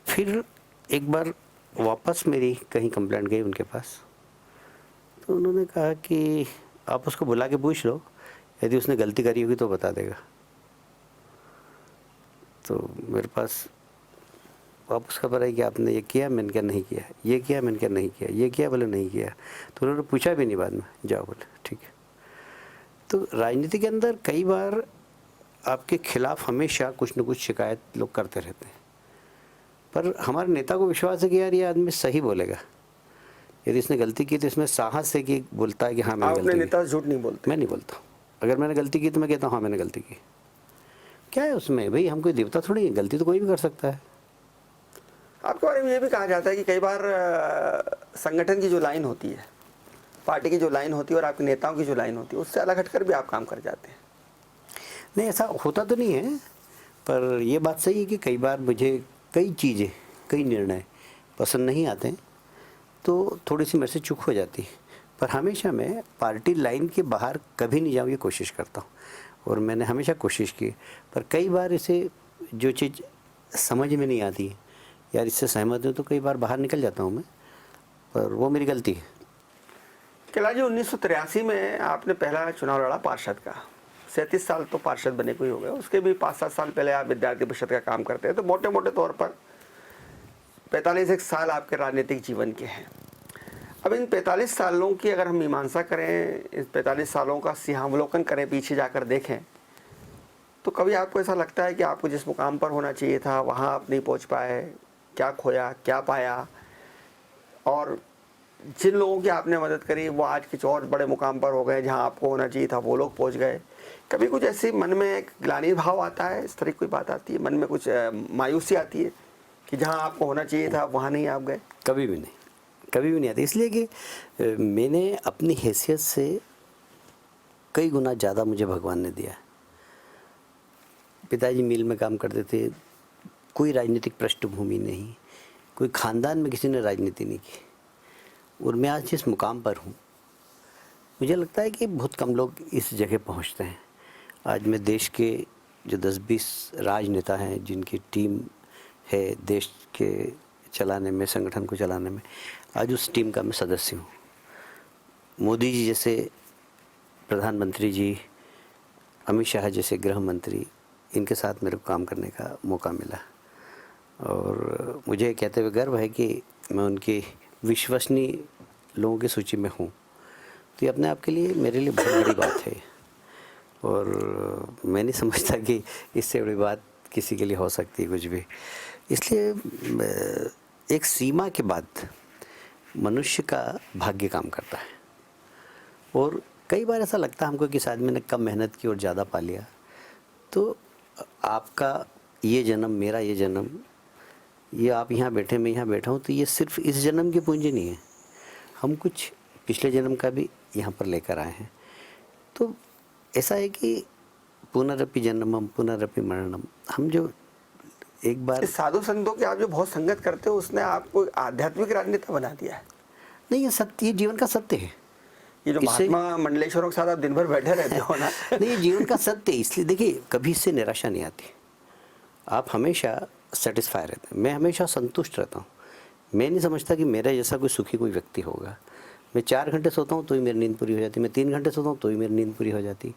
फिर एक बार वापस मेरी कहीं कंप्लेंट गई उनके पास, तो उन्होंने कहा कि आप उसको बुला के पूछ लो, यदि उसने गलती करी होगी तो बता देगा। तो मेरे पास वापस खबर आई कि आपने ये किया, मैंने कहा नहीं किया, ये किया, मैंने कहा नहीं किया, ये किया, बोले नहीं किया। तो उन्होंने पूछा भी नहीं बाद में, जाओ बोले ठीक है। तो राजनीति के अंदर कई बार आपके खिलाफ हमेशा कुछ न कुछ शिकायत लोग करते रहते हैं, पर हमारे नेता को विश्वास है कि यार ये आदमी सही बोलेगा। यदि इसने गलती की तो इसमें साहस है कि बोलता है कि हाँ मैंने आप गलती अपने की। नेता से झूठ नहीं बोलते? मैं नहीं बोलता हूँ। अगर मैंने गलती की तो मैं कहता हूँ हाँ मैंने गलती की। क्या है उसमें भाई, हम कोई देवता थोड़ी है, गलती तो कोई भी कर सकता है। आपके बारे में ये भी कहा जाता है कि कई बार संगठन की जो लाइन होती है, पार्टी की जो लाइन होती है और आपके नेताओं की जो लाइन होती है, उससे अलग हटकर भी आप काम कर जाते हैं। नहीं, ऐसा होता तो नहीं है, पर ये बात सही है कि कई बार मुझे कई चीज़ें, कई निर्णय पसंद नहीं आते हैं, तो थोड़ी सी मेरे से चूक हो जाती है। पर हमेशा मैं पार्टी लाइन के बाहर कभी नहीं जाऊँ, ये कोशिश करता हूँ, और मैंने हमेशा कोशिश की। पर कई बार इसे जो चीज़ समझ में नहीं आती है, यार इससे सहमत हूँ, तो कई बार बाहर निकल जाता हूँ मैं, पर वो मेरी गलती है। कैलाश जी, 1983 में आपने पहला चुनाव लड़ा पार्षद का। 37 साल तो पार्षद बने को ही हो गए, उसके भी 5-7 साल पहले आप विद्यार्थी परिषद का काम करते हैं, तो मोटे मोटे तौर पर 45 साल आपके राजनीतिक जीवन के हैं। अब इन 45 सालों की अगर हम मीमांसा करें, इस 45 सालों का सिंहावलोकन करें, पीछे जाकर देखें, तो कभी आपको ऐसा लगता है कि आपको जिस मुकाम पर होना चाहिए था वहाँ आप नहीं पहुँच पाए? क्या खोया, क्या पाया? और जिन लोगों की आपने मदद करी वो आज किसी और बड़े मुकाम पर हो गए, जहाँ आपको होना चाहिए था वो लोग पहुँच गए। कभी कुछ ऐसी मन में एक ग्लानि भाव आता है, इस तरह की कोई बात आती है मन में, कुछ मायूसी आती है कि जहाँ आपको होना चाहिए था वहाँ नहीं आप गए? कभी भी नहीं, कभी भी नहीं आती, इसलिए कि मैंने अपनी हैसियत से कई गुना ज़्यादा मुझे भगवान ने दिया। पिताजी मिल में काम करते थे, कोई राजनीतिक पृष्ठभूमि नहीं, कोई ख़ानदान में किसी ने राजनीति नहीं की, और मैं आज जिस मुकाम पर हूँ, मुझे लगता है कि बहुत कम लोग इस जगह पहुँचते हैं। आज मैं देश के जो 10-20 राजनेता हैं, जिनकी टीम है देश के चलाने में, संगठन को चलाने में, आज उस टीम का मैं सदस्य हूँ। मोदी जी जैसे प्रधानमंत्री जी, अमित शाह जैसे गृह मंत्री, इनके साथ मेरे को काम करने का मौका मिला, और मुझे कहते हुए गर्व है कि मैं उनकी विश्वसनीय लोगों की सूची में हूँ। तो ये अपने आप के लिए, मेरे लिए बहुत बड़ी बात है, और मैं नहीं समझता कि इससे बड़ी बात किसी के लिए हो सकती है कुछ भी। इसलिए एक सीमा के बाद मनुष्य का भाग्य काम करता है, और कई बार ऐसा लगता है हमको कि इस आदमी ने कम मेहनत की और ज़्यादा पा लिया। तो आपका ये जन्म, मेरा ये जन्म, ये आप यहाँ बैठे, मैं यहाँ बैठा हूँ, तो ये सिर्फ इस जन्म की पूंजी नहीं है, हम कुछ पिछले जन्म का भी यहाँ पर लेकर आए हैं। तो ऐसा है कि पुनरपि जन्मम पुनरपि मरणम, हम जो एक बार इस साधु संतों की आप जो बहुत संगत करते हो, उसने आपको आध्यात्मिक राजनेता बना दिया है। नहीं, ये सत्य, ये जीवन का सत्य है। ये जो महात्मा मंडलेश्वरों के साथ आप दिन भर बैठे रहते हो ना नहीं, ये जीवन का सत्य है। इसलिए देखिए, कभी इससे निराशा नहीं आती, आप हमेशा सेटिस्फाई रहते हैं। मैं हमेशा संतुष्ट रहता हूँ। मैं नहीं समझता कि मेरे जैसा कोई सुखी कोई व्यक्ति होगा। मैं 4 घंटे सोता हूँ तो ही मेरी नींद पूरी हो जाती है, मैं 3 घंटे सोता हूँ तो ही मेरी नींद पूरी हो जाती है,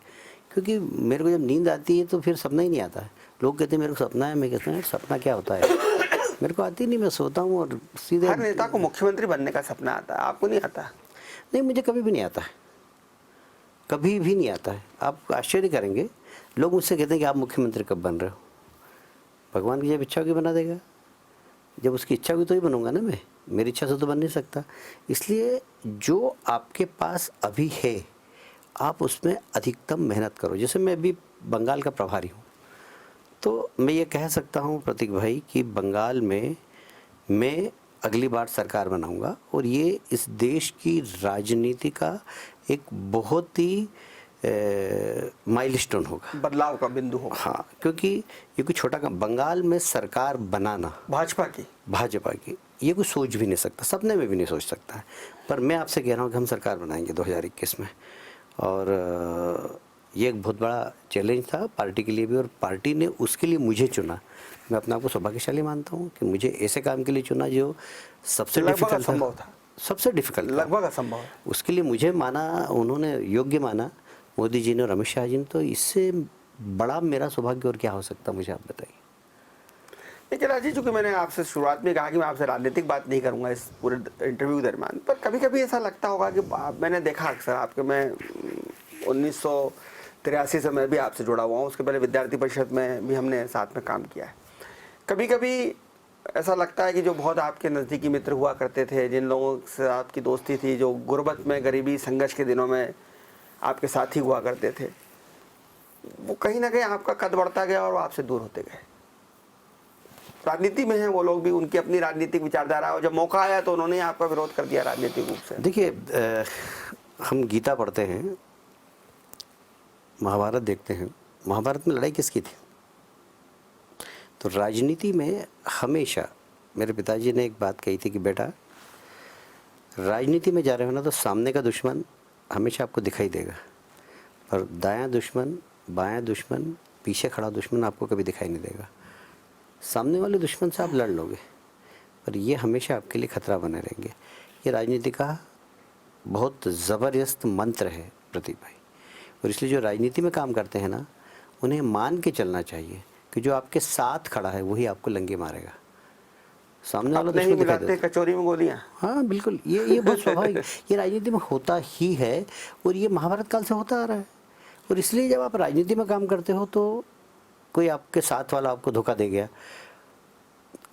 क्योंकि मेरे को जब नींद आती है तो फिर सपना ही नहीं आता है। लोग कहते हैं मेरे को सपना है, मैं कहता हूँ सपना क्या होता है, मेरे को आती नहीं, मैं सोता हूँ और सीधे। हर नेता को मुख्यमंत्री बनने का सपना आता है, आपको नहीं आता? नहीं, मुझे कभी भी नहीं आता है, कभी भी नहीं आता है। आप आश्चर्य करेंगे, लोग मुझसे कहते हैं कि आप मुख्यमंत्री कब बन रहे हो? भगवान की जब इच्छा होगी बना देगा, जब उसकी इच्छा होगी तो ही बनूंगा ना मैं, मेरी इच्छा से तो बन नहीं सकता। इसलिए जो आपके पास अभी है, आप उसमें अधिकतम मेहनत करो। जैसे मैं अभी बंगाल का प्रभारी हूँ, तो मैं ये कह सकता हूँ प्रतीक भाई कि बंगाल में मैं अगली बार सरकार बनाऊंगा, और ये इस देश की राजनीति का एक बहुत ही माइलस्टोन होगा, बदलाव का बिंदु होगा। हाँ, क्योंकि ये कोई छोटा काम, बंगाल में सरकार बनाना भाजपा की ये कोई सोच भी नहीं सकता, सपने में भी नहीं सोच सकता है। पर मैं आपसे कह रहा हूँ कि हम सरकार बनाएंगे 2021 में, और ये एक बहुत बड़ा चैलेंज था पार्टी के लिए भी, और पार्टी ने उसके लिए मुझे चुना। मैं अपने आप को सौभाग्यशाली मानता हूँ कि मुझे ऐसे काम के लिए चुना जो सबसे डिफिकल्ट था, सबसे डिफिकल्ट, लगभग असंभव है। उसके लिए मुझे माना, उन्होंने योग्य माना, मोदी जी ने और अमित शाह जी ने। तो इससे बड़ा मेरा सौभाग्य और क्या हो सकता, मुझे आप बताइए। लेकिन राजीव, चूंकि मैंने आपसे शुरुआत में कहा कि मैं आपसे राजनीतिक बात नहीं करूंगा इस पूरे इंटरव्यू के दरमियान, पर कभी कभी ऐसा लगता होगा कि मैंने देखा अक्सर आपके, मैं 1983 से मैं भी आपसे जुड़ा हुआ हूँ, उसके पहले विद्यार्थी परिषद में भी हमने साथ में काम किया है। कभी कभी ऐसा लगता है कि जो बहुत आपके नज़दीकी मित्र हुआ करते थे, जिन लोगों से आपकी दोस्ती थी, जो गुर्बत में, गरीबी, संघर्ष के दिनों में आपके साथी हुआ करते थे, वो कहीं ना कहीं आपका कद बढ़ता गया और वो आपसे दूर होते गए। राजनीति में हैं वो लोग भी, उनकी अपनी राजनीतिक विचारधारा, और जब मौका आया तो उन्होंने आपका विरोध कर दिया राजनीतिक रूप से। देखिए, हम गीता पढ़ते हैं, महाभारत देखते हैं। महाभारत में लड़ाई किसकी थी? तो राजनीति में हमेशा मेरे पिताजी ने एक बात कही थी कि बेटा, राजनीति में जा रहे हो ना तो सामने का दुश्मन हमेशा आपको दिखाई देगा, पर दायां दुश्मन, बायां दुश्मन, पीछे खड़ा दुश्मन आपको कभी दिखाई नहीं देगा। सामने वाले दुश्मन से आप लड़ लोगे, पर ये हमेशा आपके लिए खतरा बने रहेंगे। ये राजनीति का बहुत ज़बरदस्त मंत्र है प्रदीप भाई, और इसलिए जो राजनीति में काम करते हैं ना, उन्हें मान के चलना चाहिए कि जो आपके साथ खड़ा है वही आपको लंगे मारेगा। सामने वाला दुश्मन दिखाई देता, कचौरी में गोलियां। हाँ बिल्कुल, ये बहुत स्वाभाविक, ये राजनीति में होता ही है, और ये महाभारत काल से होता आ रहा है। और इसलिए जब आप राजनीति में काम करते हो तो कोई आपके साथ वाला आपको धोखा दे गया,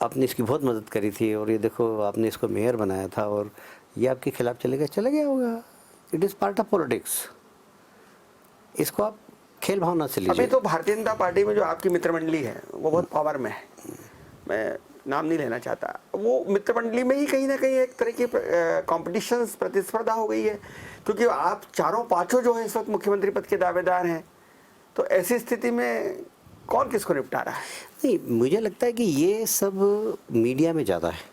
आपने इसकी बहुत मदद करी थी और ये देखो आपने इसको मेयर बनाया था, और ये आपके खिलाफ चले गया होगा। It is part of politics, इसको आप खेल भावना से लीजिए। अभी तो भारतीय जनता पार्टी में जो आपकी मित्र मंडली है वो बहुत पावर में है, मैं नाम नहीं लेना चाहता, वो मित्र मंडली में ही कहीं ना कहीं एक तरह की कॉम्पिटिशन, प्रतिस्पर्धा हो गई है, क्योंकि आप चारों पांचों जो है इस वक्त मुख्यमंत्री पद के दावेदार हैं। तो ऐसी स्थिति में कौन किसको निपटा रहा है? नहीं, मुझे लगता है कि ये सब मीडिया में ज़्यादा है।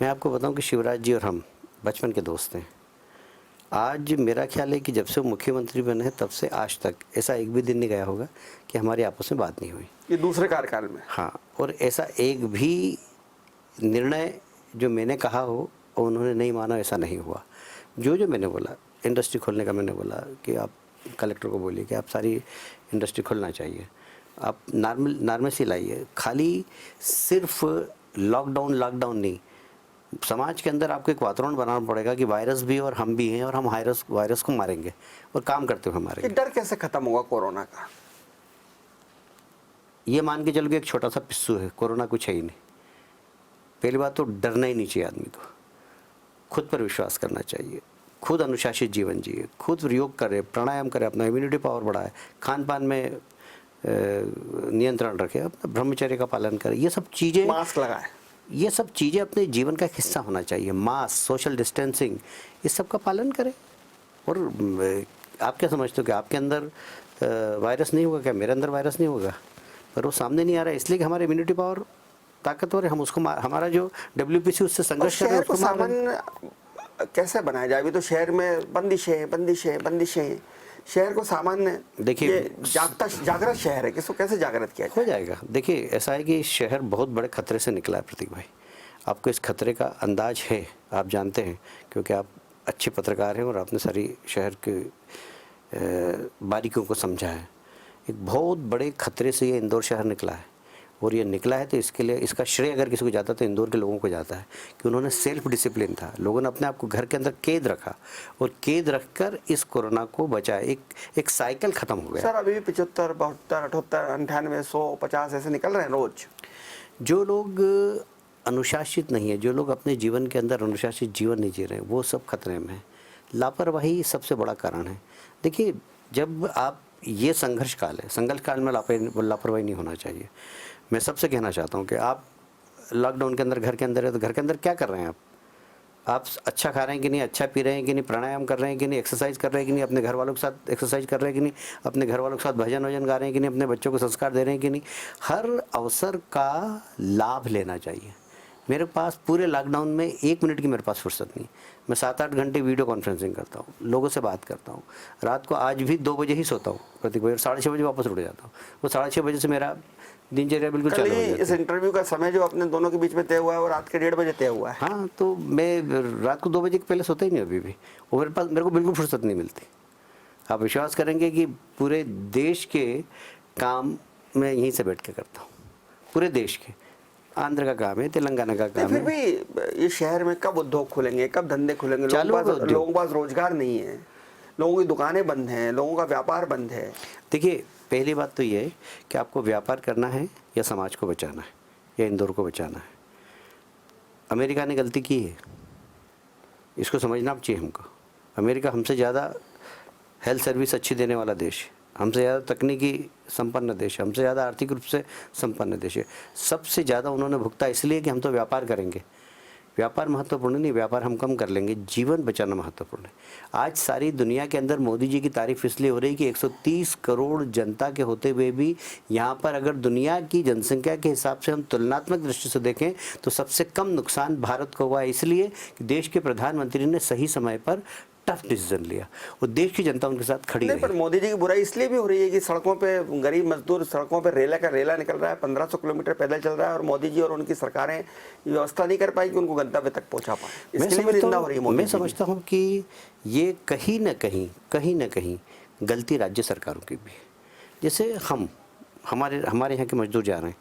मैं आपको बताऊं कि शिवराज जी और हम बचपन के दोस्त हैं। आज मेरा ख्याल है कि जब से वो मुख्यमंत्री बने हैं तब से आज तक ऐसा एक भी दिन नहीं गया होगा कि हमारी आपस में बात नहीं हुई। ये दूसरे कार्यकाल में? हाँ, और ऐसा एक भी निर्णय जो मैंने कहा हो और उन्होंने नहीं माना, ऐसा नहीं हुआ। जो मैंने बोला, इंडस्ट्री खोलने का मैंने बोला कि आप कलेक्टर को बोलिए कि आप सारी इंडस्ट्री खोलना चाहिए, आप नॉर्मल लाइए। खाली सिर्फ लॉकडाउन नहीं, समाज के अंदर आपको एक वातावरण बनाना पड़ेगा कि वायरस भी और हम भी हैं, और हम वायरस को मारेंगे और काम करते हुए मारेंगे। डर कैसे खत्म होगा कोरोना का? ये मान के चलो कि एक छोटा सा पिस्सू है, कोरोना कुछ है ही नहीं। पहली बात तो डरना ही नहीं चाहिए आदमी को, खुद पर विश्वास करना चाहिए, खुद अनुशासित जीवन जिए, खुद योग करे, प्राणायाम करे, अपना इम्यूनिटी पावर बढ़ाए, खान पान में नियंत्रण रखे, अपना ब्रह्मचर्य का पालन करे, ये सब चीज़ें, मास्क लगाए, ये सब चीज़ें अपने जीवन का हिस्सा होना चाहिए। मास्क, सोशल डिस्टेंसिंग, इस सब का पालन करें। और आप क्या समझते हो कि आपके अंदर वायरस नहीं होगा क्या? मेरे अंदर वायरस नहीं होगा, पर वो सामने नहीं आ रहा है इसलिए कि हमारी इम्यूनिटी पावर ताकतवर है। हम उसको हमारा जो WPC उससे संघर्ष कर रहे हैं उसको सामान्य कैसे बनाया जाए? अभी तो शहर में बंदिशें, शहर को सामान्य, देखिए जागृत शहर है, किसको कैसे जागृत किया हो जाएगा? देखिए, ऐसा है कि शहर बहुत बड़े खतरे से निकला है प्रतीक भाई। आपको इस खतरे का अंदाज है, आप जानते हैं, क्योंकि आप अच्छे पत्रकार हैं और आपने सारी शहर के बारीकियों को समझा है। एक बहुत बड़े खतरे से ये इंदौर शहर निकला है, और ये निकला है तो इसके लिए इसका श्रेय अगर किसी को जाता तो इंदौर के लोगों को जाता है कि उन्होंने सेल्फ डिसिप्लिन था, लोगों ने अपने आप को घर के अंदर कैद रखा, और कैद रखकर इस कोरोना को बचाया। एक साइकिल खत्म हो गया। सर, अभी भी 75, 72, 78, 98, 100, 50 ऐसे निकल रहे हैं रोज। जो लोग अनुशासित नहीं है, जो लोग अपने जीवन के अंदर अनुशासित जीवन नहीं जी रहे हैं, वो सब खतरे में है। लापरवाही सबसे बड़ा कारण है। देखिए, जब आप, ये संघर्ष काल है, संघर्ष काल में लापरवाही नहीं होना चाहिए। मैं सबसे कहना चाहता हूँ कि आप लॉकडाउन के अंदर घर के अंदर है, तो घर के अंदर क्या कर रहे हैं आप अच्छा खा रहे हैं कि नहीं, अच्छा पी रहे हैं कि नहीं, प्राणायाम कर रहे हैं कि नहीं, एक्सरसाइज कर रहे हैं कि नहीं, अपने घर वालों के साथ एक्सरसाइज कर रहे हैं कि नहीं, अपने घर वालों के साथ भजन गा रहे हैं कि नहीं, अपने बच्चों को संस्कार दे रहे हैं कि नहीं। हर अवसर का लाभ लेना चाहिए। मेरे पास पूरे लॉकडाउन में 1 मिनट की मेरे पास फुर्सत नहीं। मैं 7-8 घंटे वीडियो कॉन्फ्रेंसिंग करता हूँ, लोगों से बात करता हूँ। रात को आज भी 2 बजे ही सोता हूँ प्रतीक भाई, और 6:30 बजे वापस उठ जाता हूँ। वो 6:30 बजे से मेरा दिनचर्या बिल्कुल चालू हो जाती है। इस इंटरव्यू का समय जो अपने दोनों के बीच में तय हुआ है वो रात के 1:30 बजे तय हुआ है। हाँ, तो मैं रात को 2 बजे के पहले सोता ही नहीं अभी भी, और मेरे को बिल्कुल फुर्सत नहीं मिलती। आप विश्वास करेंगे कि पूरे देश के काम मैं यहीं से बैठ के करता हूँ, पूरे देश के। आंध्र का काम है, तेलंगाना का काम फिर है। भी ये शहर में कब उद्योग खुलेंगे, कब धंधे खुलेंगे? चालू होगा उद्योग। लोगों के पास रोजगार नहीं है, लोगों की दुकानें बंद हैं, लोगों का व्यापार बंद है। देखिए, पहली बात तो ये है कि आपको व्यापार करना है या समाज को बचाना है या इंदौर को बचाना है। अमेरिका ने गलती की है, इसको समझना चाहिए हमको। अमेरिका हमसे ज़्यादा हेल्थ सर्विस अच्छी देने वाला देश है, हमसे ज़्यादा तकनीकी संपन्न देश है, हमसे ज़्यादा आर्थिक रूप से संपन्न देश है। सबसे ज़्यादा उन्होंने भुगता इसलिए कि हम तो व्यापार करेंगे। व्यापार महत्वपूर्ण नहीं, व्यापार हम कम कर लेंगे, जीवन बचाना महत्वपूर्ण है। आज सारी दुनिया के अंदर मोदी जी की तारीफ इसलिए हो रही कि 130 करोड़ जनता के होते हुए भी यहाँ पर अगर दुनिया की जनसंख्या के हिसाब से हम तुलनात्मक दृष्टि से देखें तो सबसे कम नुकसान भारत को हुआ है, इसलिए कि देश के प्रधानमंत्री ने सही समय पर टफ डिसीजन लिया और देश की जनता उनके साथ खड़ी नहीं, पर रही। मोदी जी की बुराई इसलिए भी हो रही है कि सड़कों पे गरीब मजदूर, सड़कों पे रेला का रेला निकल रहा है, 1500 किलोमीटर पैदल चल रहा है, और मोदी जी और उनकी सरकारें ये व्यवस्था नहीं कर पाई कि उनको गंतव्य तक पहुंचा पाए। इसके लिए भी निंदा हो रही है मोदी मैं जी की। समझता हूँ कि ये कहीं न कहीं गलती राज्य सरकारों की भी है। जैसे हमारे यहाँ के मजदूर जा रहे हैं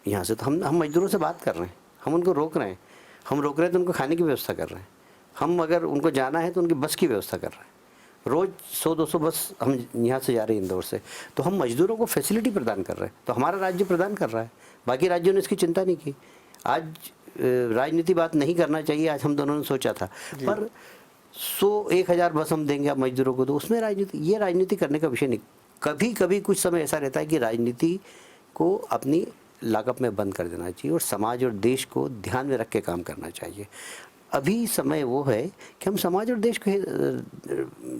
यहाँ से, तो हम मजदूरों से बात कर रहे हैं, हम उनको रोक रहे हैं, हम रोक रहे हैं तो उनको खाने की व्यवस्था कर रहे हैं। हम अगर उनको जाना है तो उनकी बस की व्यवस्था कर रहे हैं। रोज़ 100-200 बस हम यहाँ से जा रहे हैं इंदौर से, तो हम मजदूरों को फैसिलिटी प्रदान कर रहे हैं, तो हमारा राज्य प्रदान कर रहा है। बाकी राज्यों ने इसकी चिंता नहीं की। आज राजनीति बात नहीं करना चाहिए, आज हम दोनों ने सोचा था, पर 100-1000 बस हम देंगे आप मजदूरों को, तो उसमें ये राजनीति करने का विषय नहीं। कभी कभी कुछ समय ऐसा रहता है कि राजनीति को अपनी लागत में बंद कर देना चाहिए और समाज और देश को ध्यान में रख के काम करना चाहिए। अभी समय वो है कि हम समाज और देश को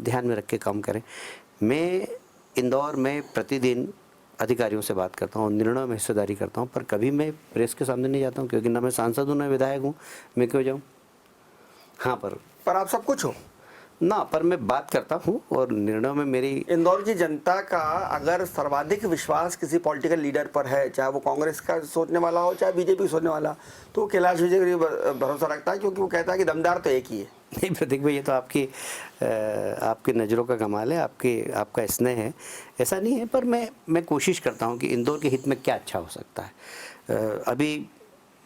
ध्यान में रख के काम करें। मैं इंदौर में प्रतिदिन अधिकारियों से बात करता हूँ, निर्णयों में हिस्सेदारी करता हूँ, पर कभी मैं प्रेस के सामने नहीं जाता हूँ, क्योंकि ना मैं सांसद हूँ ना विधायक हूँ, मैं क्यों जाऊँ। हाँ, पर आप सब कुछ हो ना, पर मैं बात करता हूँ और निर्णयों में मेरी। इंदौर की जनता का अगर सर्वाधिक विश्वास किसी पॉलिटिकल लीडर पर है, चाहे वो कांग्रेस का सोचने वाला हो चाहे बीजेपी का सोचने वाला, तो कैलाश विजय पर भरोसा रखता है, क्योंकि वो कहता है कि दमदार तो एक ही है। नहीं प्रतीक भाई, ये तो आपकी नज़रों का कमाल है, आपका स्नेह है, ऐसा नहीं है। पर मैं कोशिश करता हूँ कि इंदौर के हित में क्या अच्छा हो सकता है। अभी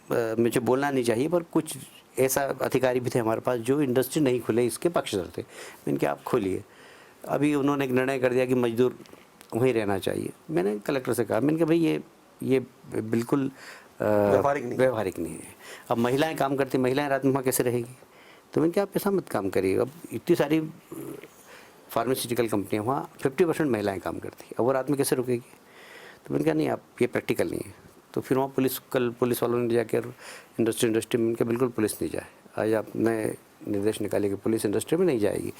मुझे बोलना नहीं चाहिए, पर कुछ ऐसा अधिकारी भी थे हमारे पास जो इंडस्ट्री नहीं खुले इसके पक्षधर थे। मैंने कहा आप खोलिए। अभी उन्होंने एक निर्णय कर दिया कि मजदूर वहीं रहना चाहिए। मैंने कलेक्टर से कहा, मैंने कहा भाई ये बिल्कुल व्यवहारिक नहीं है। अब महिलाएं काम करती, महिलाएं रात में वहाँ कैसे रहेगी? तो मैंने कहा आप ऐसा मत काम करिए। अब इतनी सारी फार्मास्यूटिकल कंपनियाँ, वहाँ 50% महिलाएँ काम करती, अब वो रात में कैसे रुकेगी? तो मैंने कहा नहीं, आप ये प्रैक्टिकल नहीं है। तो फिर वहाँ पुलिस वालों ने जाकर इंडस्ट्री में इनके बिल्कुल पुलिस नहीं जाए। आज आपने निर्देश निकाले कि पुलिस इंडस्ट्री में नहीं जाएगी।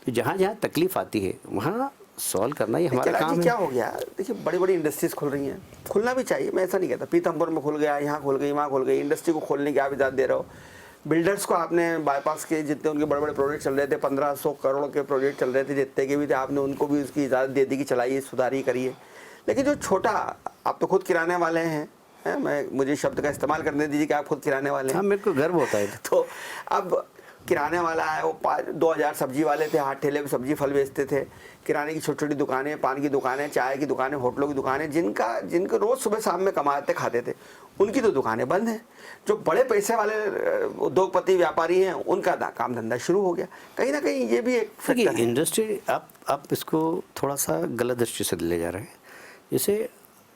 तो जहाँ जहाँ तकलीफ आती है वहाँ सॉल्व करना ये हमारा काम है। क्या हो गया, देखिए बड़ी बड़ी इंडस्ट्रीज खुल रही हैं, खुलना भी चाहिए, मैं ऐसा नहीं कहता। पीतमपुर में खुल गया, यहाँ खुल गई, वहाँ खुल गई, इंडस्ट्री को खोलने की आप इजाज़त दे रहे हो। बिल्डर्स को आपने बाईपास के जितने उनके बड़े बड़े प्रोजेक्ट चल रहे थे, 1500 करोड़ के प्रोजेक्ट चल रहे थे, जितने के भी थे, आपने उनको भी उसकी इजाज़त दे दी कि चलाइए, सुधारिए, करिए। लेकिन जो छोटा, आप तो खुद किराने वाले हैं, मुझे शब्द का इस्तेमाल करने दीजिए कि आप खुद किराने वाले हैं। हाँ, मेरे को गर्व होता है। तो अब किराने वाला है, वो 2000 सब्जी वाले थे, हाथ ठेले पे सब्जी फल बेचते थे, किराने की छोटी छोटी दुकानें, पान की दुकानें, चाय की दुकानें, होटलों की दुकानें, जिनको रोज़ सुबह शाम में कमाते खाते थे, उनकी तो दुकानें बंद हैं। जो बड़े पैसे वाले उद्योगपति व्यापारी हैं, उनका काम धंधा शुरू हो गया। कहीं ना कहीं ये भी एक फैक्टर है। इंडस्ट्री आप इसको थोड़ा सा गलत दृष्टि से ले जा रहे हैं। जैसे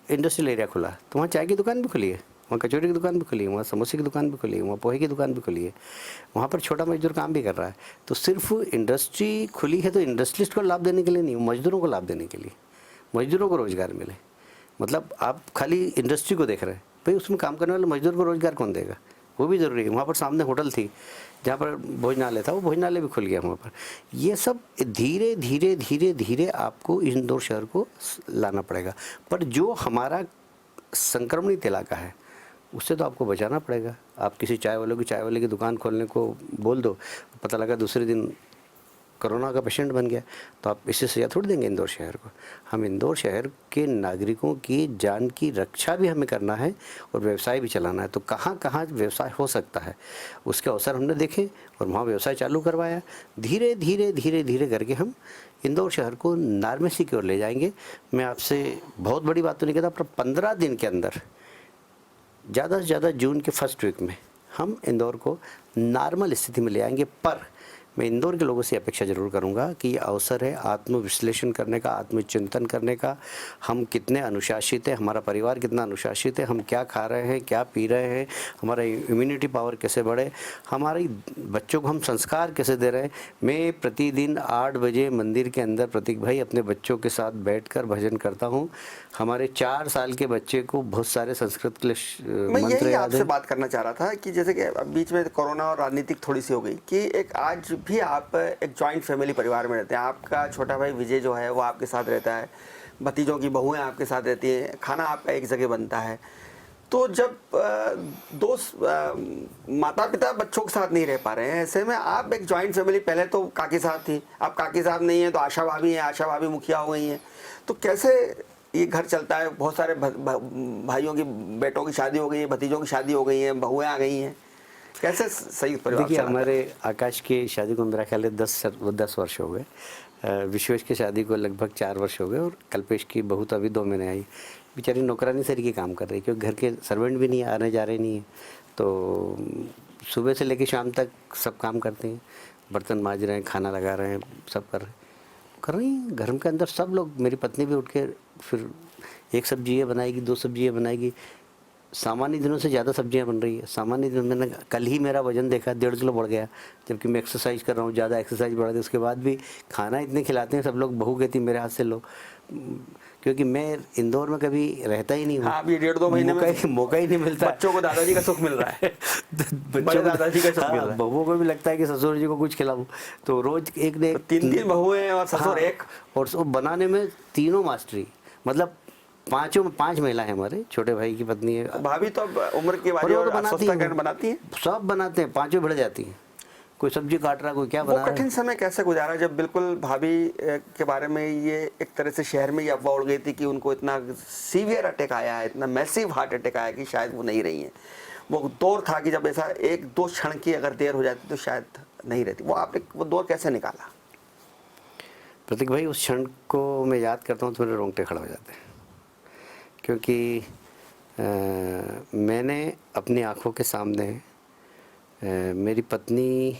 इंडस्ट्रियल एरिया खुला तो वहाँ चाय की दुकान भी खुली है, वहाँ कचौरी की दुकान भी खुली है, वहाँ समोसे की दुकान भी खुली है, वहाँ पोहे की दुकान भी खुली है, वहाँ पर छोटा मजदूर काम भी कर रहा है। तो सिर्फ इंडस्ट्री खुली है तो इंडस्ट्रियलिस्ट को लाभ देने के लिए नहीं, मजदूरों को लाभ देने के लिए, मजदूरों को रोज़गार मिले। मतलब आप खाली इंडस्ट्री को देख रहे हैं, भाई उसमें काम करने वाले मजदूर को रोज़गार कौन देगा? वो भी ज़रूरी है। वहाँ पर सामने होटल थी जहाँ पर भोजनालय था, वो भोजनालय भी खुल गया वहाँ पर। ये सब धीरे धीरे आपको इंदौर शहर को लाना पड़ेगा। पर जो हमारा संक्रमणित इलाका है उससे तो आपको बचाना पड़ेगा। आप किसी चाय वाले की दुकान खोलने को बोल दो, पता लगा दूसरे दिन कोरोना का पेशेंट बन गया, तो आप इससे सजा थोड़ी देंगे इंदौर शहर को। हम इंदौर शहर के नागरिकों की जान की रक्षा भी हमें करना है और व्यवसाय भी चलाना है। तो कहाँ कहाँ व्यवसाय हो सकता है उसके अवसर हमने देखे और वहाँ व्यवसाय चालू करवाया। धीरे धीरे करके हम इंदौर शहर को नॉर्मेसी की ओर ले जाएंगे। मैं आपसे बहुत बड़ी बात तो नहीं कहता, पर 15 दिन के अंदर ज़्यादा से ज़्यादा जून के फर्स्ट वीक में हम इंदौर को नॉर्मल स्थिति में ले आएंगे। पर मैं इंदौर के लोगों से अपेक्षा ज़रूर करूंगा कि ये अवसर है आत्मविश्लेषण करने का, आत्मचिंतन करने का। हम कितने अनुशासित हैं, हमारा परिवार कितना अनुशासित है, हम क्या खा रहे हैं, क्या पी रहे हैं, हमारा इम्यूनिटी पावर कैसे बढ़े, हमारे बच्चों को हम संस्कार कैसे दे रहे हैं। मैं प्रतिदिन 8 बजे मंदिर के अंदर प्रतीक भाई अपने बच्चों के साथ बैठकर भजन करता हूँ। हमारे 4 साल के बच्चे को बहुत सारे संस्कृत के मैं मंत्र यही याद आपसे हैं। बात करना चाह रहा था कि जैसे कि अब बीच में कोरोना और राजनीतिक थोड़ी सी हो गई कि एक आज भी आप एक जॉइंट फैमिली परिवार में रहते हैं। आपका छोटा भाई विजय जो है वो आपके साथ रहता है, भतीजों की बहुएं आपके साथ रहती हैं, खाना आपका एक जगह बनता है। तो जब माता पिता बच्चों के साथ नहीं रह पा रहे हैं, ऐसे में आप एक जॉइंट फैमिली, पहले तो काकी साहब थी, अब काकी साहब नहीं है तो आशा भाभी हैं, आशा भाभी मुखिया हो गई हैं, तो कैसे ये घर चलता है? बहुत सारे भाइयों की, बेटों की शादी हो गई है, भतीजों की शादी हो गई है, बहुएं आ गई हैं, कैसे संयुक्त परिवार देखिए, चलाता है? हमारे आकाश की शादी को मेरा ख्याल है 10 वर्ष हो गए। विश्वेश की शादी को लगभग 4 वर्ष हो गए और कल्पेश की बहू तो अभी 2 महीने आई। बेचारी नौकरानी सरी के काम कर रही है क्योंकि घर के सर्वेंट भी नहीं आने जा रहे नहीं है, तो सुबह से लेकर शाम तक सब काम करते हैं, बर्तन मांज रहे हैं, खाना लगा रहे हैं, सब कर रही हैं। घर के अंदर सब लोग, मेरी पत्नी भी उठ के फिर एक सब्जी ये बनाएगी, 2 सब्जी ये बनाएगी। सामान्य दिनों से ज़्यादा सब्जियां बन रही है। सामान्य दिनों में मैंने कल ही मेरा वजन देखा 1.5 किलो बढ़ गया, जबकि मैं एक्सरसाइज कर रहा हूँ, ज़्यादा एक्सरसाइज बढ़ गई। उसके बाद भी खाना इतने खिलाते हैं सब लोग, बहू कहती मेरे हाथ से लो, क्योंकि मैं इंदौर में कभी रहता ही नहीं हूँ। हाँ, अभी 1.5-2 महीने में मौका ही नहीं मिलता। बच्चों को दादाजी का सुख मिल रहा है। बड़े दादाजी का सुख मिल रहा है। बहुओं को भी लगता है कि ससुर जी को कुछ खिलाऊं, तो रोज एक ने 3 बहुएं हैं और ससुर एक। और बनाने में तीनों मास्टरी, मतलब 5 महिला है हमारे, छोटे भाई की पत्नी है। भाभी तो अब उम्र की बात और वो तो बनाती है, सब बनाते हैं, 5 भिड़ जाती हैं। कोई सब्जी काट रहा, कोई क्या बना वो रहा है। कठिन समय कैसे गुजारा जब बिल्कुल भाभी के बारे में ये एक तरह से शहर में ये अफवाह उड़ गई थी कि उनको इतना सीवियर अटैक आया है, इतना मैसिव हार्ट अटैक आया कि शायद वो नहीं रही हैं। वो दौर था कि जब ऐसा 1-2 क्षण की अगर देर हो जाती तो शायद नहीं रहती। वो आपने वो दौर कैसे निकाला? प्रतीक भाई, उस क्षण को मैं याद करता हूँ तो मेरे रोंगटे खड़े हो जाते हैं, क्योंकि मैंने अपनी आँखों के सामने मेरी पत्नी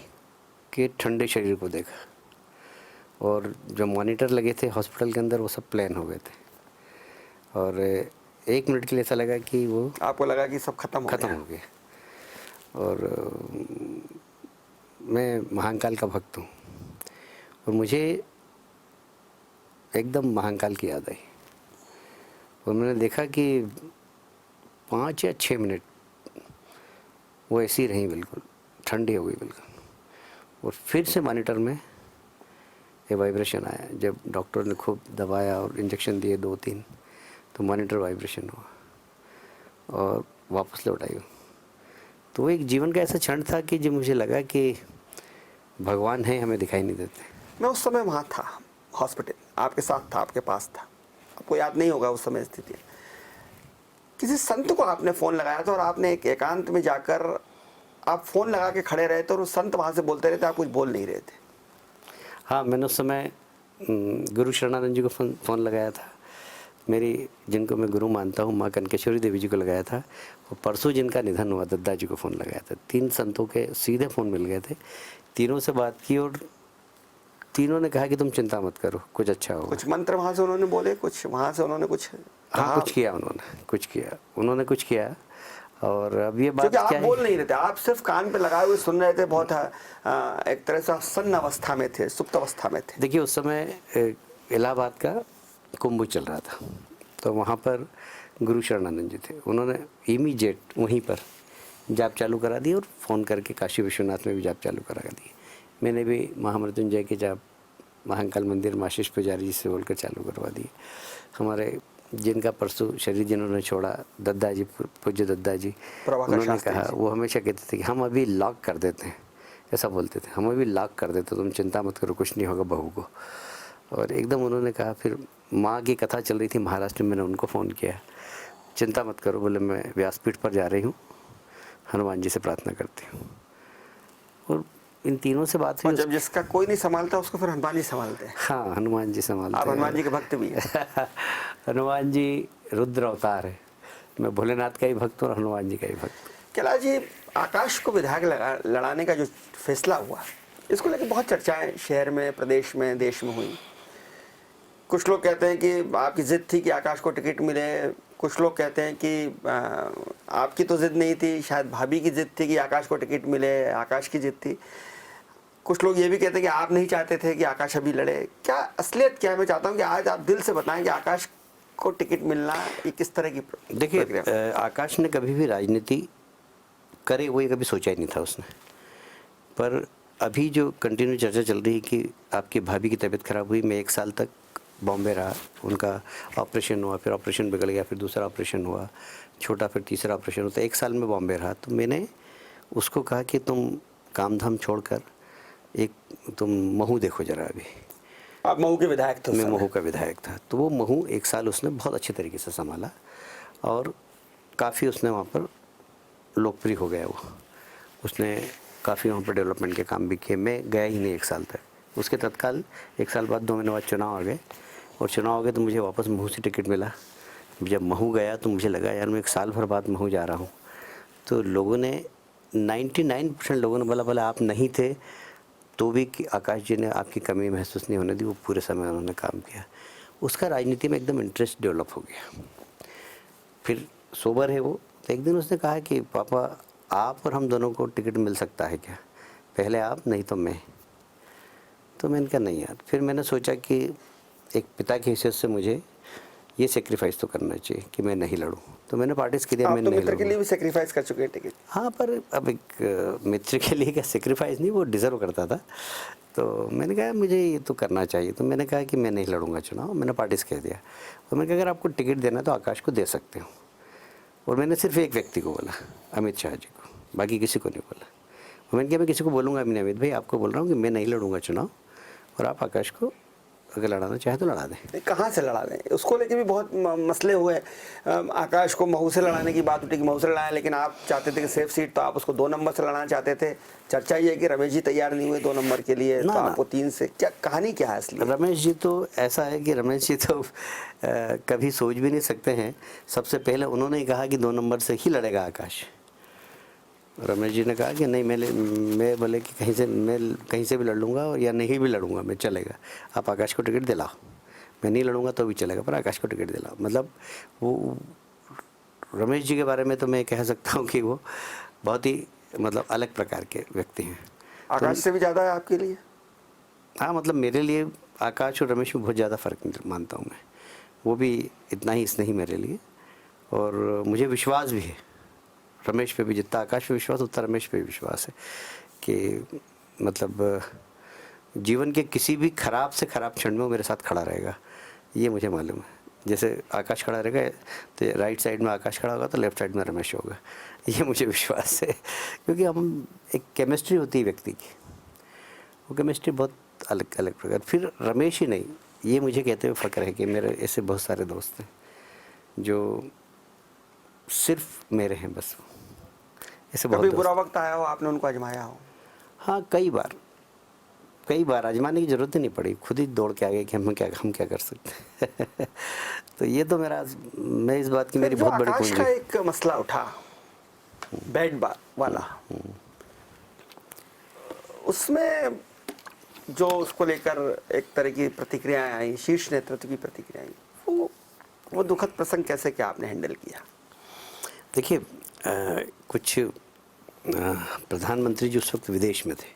के ठंडे शरीर को देखा और जो मॉनिटर लगे थे हॉस्पिटल के अंदर वो सब प्लेन हो गए थे, और 1 मिनट के लिए ऐसा लगा कि वो, आपको लगा कि सब खत्म हो गया। और मैं महाकाल का भक्त हूँ और मुझे एकदम महाकाल की याद आई और मैंने देखा कि 5 या 6 मिनट वो ऐसी रही, बिल्कुल ठंडी हो गई बिल्कुल। और फिर से मॉनिटर में ये वाइब्रेशन आया। जब डॉक्टर ने खूब दबाया और इंजेक्शन दिए 2-3, तो मॉनिटर वाइब्रेशन हुआ और वापस लौट आई। तो वो एक जीवन का ऐसा क्षण था कि जब मुझे लगा कि भगवान है, हमें दिखाई नहीं देते। मैं उस समय वहाँ था, हॉस्पिटल आपके साथ था, आपके पास था। आपको याद नहीं होगा उस समय स्थिति। किसी संत को आपने फ़ोन लगाया था और आपने एक एकांत में जाकर आप फ़ोन लगा के खड़े रहे थे और उस संत वहाँ से बोलते रहे थे, आप कुछ बोल नहीं रहे थे। हाँ, मैंने उस समय गुरु शरणानंद जी को फ़ोन लगाया था। मेरी, जिनको मैं गुरु मानता हूँ, माँ कनकेश्वरी देवी जी को लगाया था। और परसों जिनका निधन हुआ, दद्दा जी को फ़ोन लगाया था। 3 संतों के सीधे फ़ोन मिल गए थे। तीनों से बात की और तीनों ने कहा कि तुम चिंता मत करो, कुछ अच्छा होगा। कुछ मंत्र वहाँ से उन्होंने बोले, कुछ वहाँ से उन्होंने कुछ हाँ, कुछ किया उन्होंने कुछ किया। और अब ये बात क्या क्या आप बोल नहीं रहे थे, आप सिर्फ कान पे लगाए हुए सुन रहे थे। बहुत एक तरह से सन्न अवस्था में थे, सुप्त अवस्था में थे। देखिए, उस समय इलाहाबाद का कुंभ चल रहा था, तो वहाँ पर गुरु शरणानंद जी थे। उन्होंने इमीडिएट वहीं पर जाप चालू करा दी और फ़ोन करके काशी विश्वनाथ में भी जाप चालू करा दी। मैंने भी महामृत्युंजय के जाप महाकाल मंदिर माशीष पुजारी जी से बोलकर चालू करवा दिए। हमारे जिनका परसों शरीर जिन्होंने छोड़ा, दद्दा जी, पूज्य दद्दा जी, उन्होंने कहा, वो हमेशा कहते थे कि हम अभी लॉक कर देते हैं, ऐसा बोलते थे, हम अभी लॉक कर देते, तुम चिंता मत करो, कुछ नहीं होगा बहू को। और एकदम उन्होंने कहा। फिर माँ की कथा चल रही थी महाराष्ट्र में, मैंने उनको फ़ोन किया, चिंता मत करो, बोले मैं व्यासपीठ पर जा रही हूँ, हनुमान जी से प्रार्थना करती हूँ। और इन तीनों से बात हुई। जब जिसका कोई नहीं संभालता उसको फिर हनुमान जी संभालते हैं। हाँ, हनुमान जी संभालते हैं। आप हनुमान जी के भक्त भी हैं। हनुमान जी रुद्र अवतार है। मैं भोलेनाथ का ही भक्त हूँ और हनुमान जी का ही भक्त हूँ। कैलाश जी, आकाश को विधायक लड़ाने का जो फैसला हुआ, इसको लेकर बहुत चर्चाएं शहर में, प्रदेश में, देश में हुई। कुछ लोग कहते हैं कि आपकी जिद थी कि आकाश को टिकट मिले, कुछ लोग कहते हैं कि आपकी तो जिद नहीं थी, शायद भाभी की जिद थी कि आकाश को टिकट मिले, आकाश की जिद थी। कुछ लोग ये भी कहते हैं कि आप नहीं चाहते थे कि आकाश अभी लड़े। क्या असलियत क्या है? मैं चाहता हूँ कि आज आप दिल से बताएं कि आकाश को टिकट मिलना ये किस तरह की देखिए, आकाश ने कभी भी राजनीति करे वो ये कभी सोचा ही नहीं था उसने। पर अभी जो कंटिन्यू चर्चा चल रही है कि आपकी भाभी की तबीयत ख़राब हुई, मैं 1 साल तक बॉम्बे रहा, उनका ऑपरेशन हुआ, फिर ऑपरेशन बिगड़ गया, फिर दूसरा ऑपरेशन हुआ, छोटा, फिर तीसरा ऑपरेशन हुआ, तो 1 साल में बॉम्बे रहा। तो मैंने उसको कहा कि तुम काम धाम छोड़कर तुम महू देखो ज़रा। अभी आप महू के विधायक थे? मैं महू का विधायक था। तो वो महू 1 साल उसने बहुत अच्छे तरीके से संभाला और काफ़ी उसने वहाँ पर लोकप्रिय हो गया। वो उसने काफ़ी वहाँ पर डेवलपमेंट के काम भी किए। मैं गया ही नहीं 1 साल तक। उसके तत्काल 1 साल बाद 2 महीने बाद चुनाव आ गए, और चुनाव आ गए तो मुझे वापस महू से टिकट मिला। जब महू गया तो मुझे लगा यार मैं 1 साल भर बाद महू जा रहा हूँ। तो लोगों ने 99% लोगों ने बोला भला आप नहीं थे तो भी कि आकाश जी ने आपकी कमी महसूस नहीं होने दी, वो पूरे समय उन्होंने काम किया। उसका राजनीति में एकदम इंटरेस्ट डेवलप हो गया। फिर सोबर है वो। तो एक दिन उसने कहा कि पापा आप और हम दोनों को टिकट मिल सकता है क्या, पहले आप नहीं तो मैं। तो मैंने कहा नहीं यार। फिर मैंने सोचा कि एक पिता की हैसियत से मुझे ये सेक्रीफाइस तो करना चाहिए कि मैं नहीं लड़ूँ। तो मैंने पार्टिस की दिया, मैं नहीं मित्र के लिए भी सेक्रीफाइस कर चुके हैं टिकट। हाँ, पर अब एक मित्र के लिए क्या सेक्रीफाइस नहीं, वो डिज़र्व करता था। तो मैंने कहा मुझे ये तो करना चाहिए। तो मैंने कहा कि मैं नहीं लड़ूंगा चुनाव, मैंने पार्टिस कह दिया। और मैंने कहा अगर आपको टिकट देना है तो आकाश को दे सकते हो। और मैंने सिर्फ एक व्यक्ति को बोला, अमित शाह जी को, बाकी किसी को नहीं बोला। और मैंने कहा मैं किसी को बोलूँगा भी नहीं, अमित भाई आपको बोल रहा हूँ कि मैं नहीं लड़ूंगा चुनाव, और आप आकाश को अगर लड़ाना चाहे तो लड़ा दें। कहाँ से लड़ा दें, उसको लेके भी बहुत मसले हुए। आकाश को महू से लड़ाने की बात उठी कि महू से लड़ाएं, लेकिन आप चाहते थे कि सेफ सीट, तो आप उसको 2 नंबर से लड़ाना चाहते थे। चर्चा ये है कि रमेश जी तैयार नहीं हुए 2 नंबर के लिए, तो आपको 3 से। क्या कहानी क्या है असली? रमेश जी तो ऐसा है कि रमेश जी तो कभी सोच भी नहीं सकते हैं। सबसे पहले उन्होंने ही कहा कि 2 नंबर से ही लड़ेगा आकाश। रमेश जी ने कहा कि नहीं, मैं बोले कि मैं कहीं से भी लड़ लूँगा, और या नहीं भी लड़ूंगा मैं चलेगा, आप आकाश को टिकट दिलाओ। मैं नहीं लड़ूंगा तो भी चलेगा, पर आकाश को टिकट दिलाओ। मतलब वो रमेश जी के बारे में तो मैं कह सकता हूँ कि वो बहुत ही मतलब अलग प्रकार के व्यक्ति हैं। आकाश से भी ज़्यादा है आपके लिए? हाँ, मतलब मेरे लिए आकाश और रमेश में बहुत ज़्यादा फ़र्क मानता हूँ मैं। वो भी इतना ही स्नेही मेरे लिए, और मुझे विश्वास भी है रमेश पे भी। जितना आकाश पे विश्वास उतना रमेश पे भी विश्वास है कि मतलब जीवन के किसी भी ख़राब से ख़राब क्षण में वो मेरे साथ खड़ा रहेगा, ये मुझे मालूम है। जैसे आकाश खड़ा रहेगा तो राइट साइड में आकाश खड़ा होगा तो लेफ़्ट साइड में रमेश होगा, ये मुझे विश्वास है। क्योंकि हम एक केमिस्ट्री होती है व्यक्ति की, वो केमिस्ट्री बहुत अलग अलग प्रकार। फिर रमेश ही नहीं, ये मुझे कहते हुए फ़ख्र है कि मेरे ऐसे बहुत सारे दोस्त हैं जो सिर्फ मेरे हैं बस। ऐसे बहुत कभी बुरा वक्त आया हो, आपने उनको आजमाया हो? हाँ, कई बार आजमाने की ज़रूरत ही नहीं पड़ी, खुद ही दौड़ के आ गए कि हम क्या कर सकते हैं। तो ये तो मैं इस बात की मेरी बहुत बड़ी पूंजी। आकाश का एक मसला उठा बेड बार वाला, उसमें जो उसको लेकर एक तरह की प्रतिक्रियाएं आई, शीर्ष नेतृत्व की प्रतिक्रियाएं, वो दुखद प्रसंग कैसे क्या आपने हैंडल किया? देखिए, कुछ प्रधानमंत्री जी उस वक्त विदेश में थे,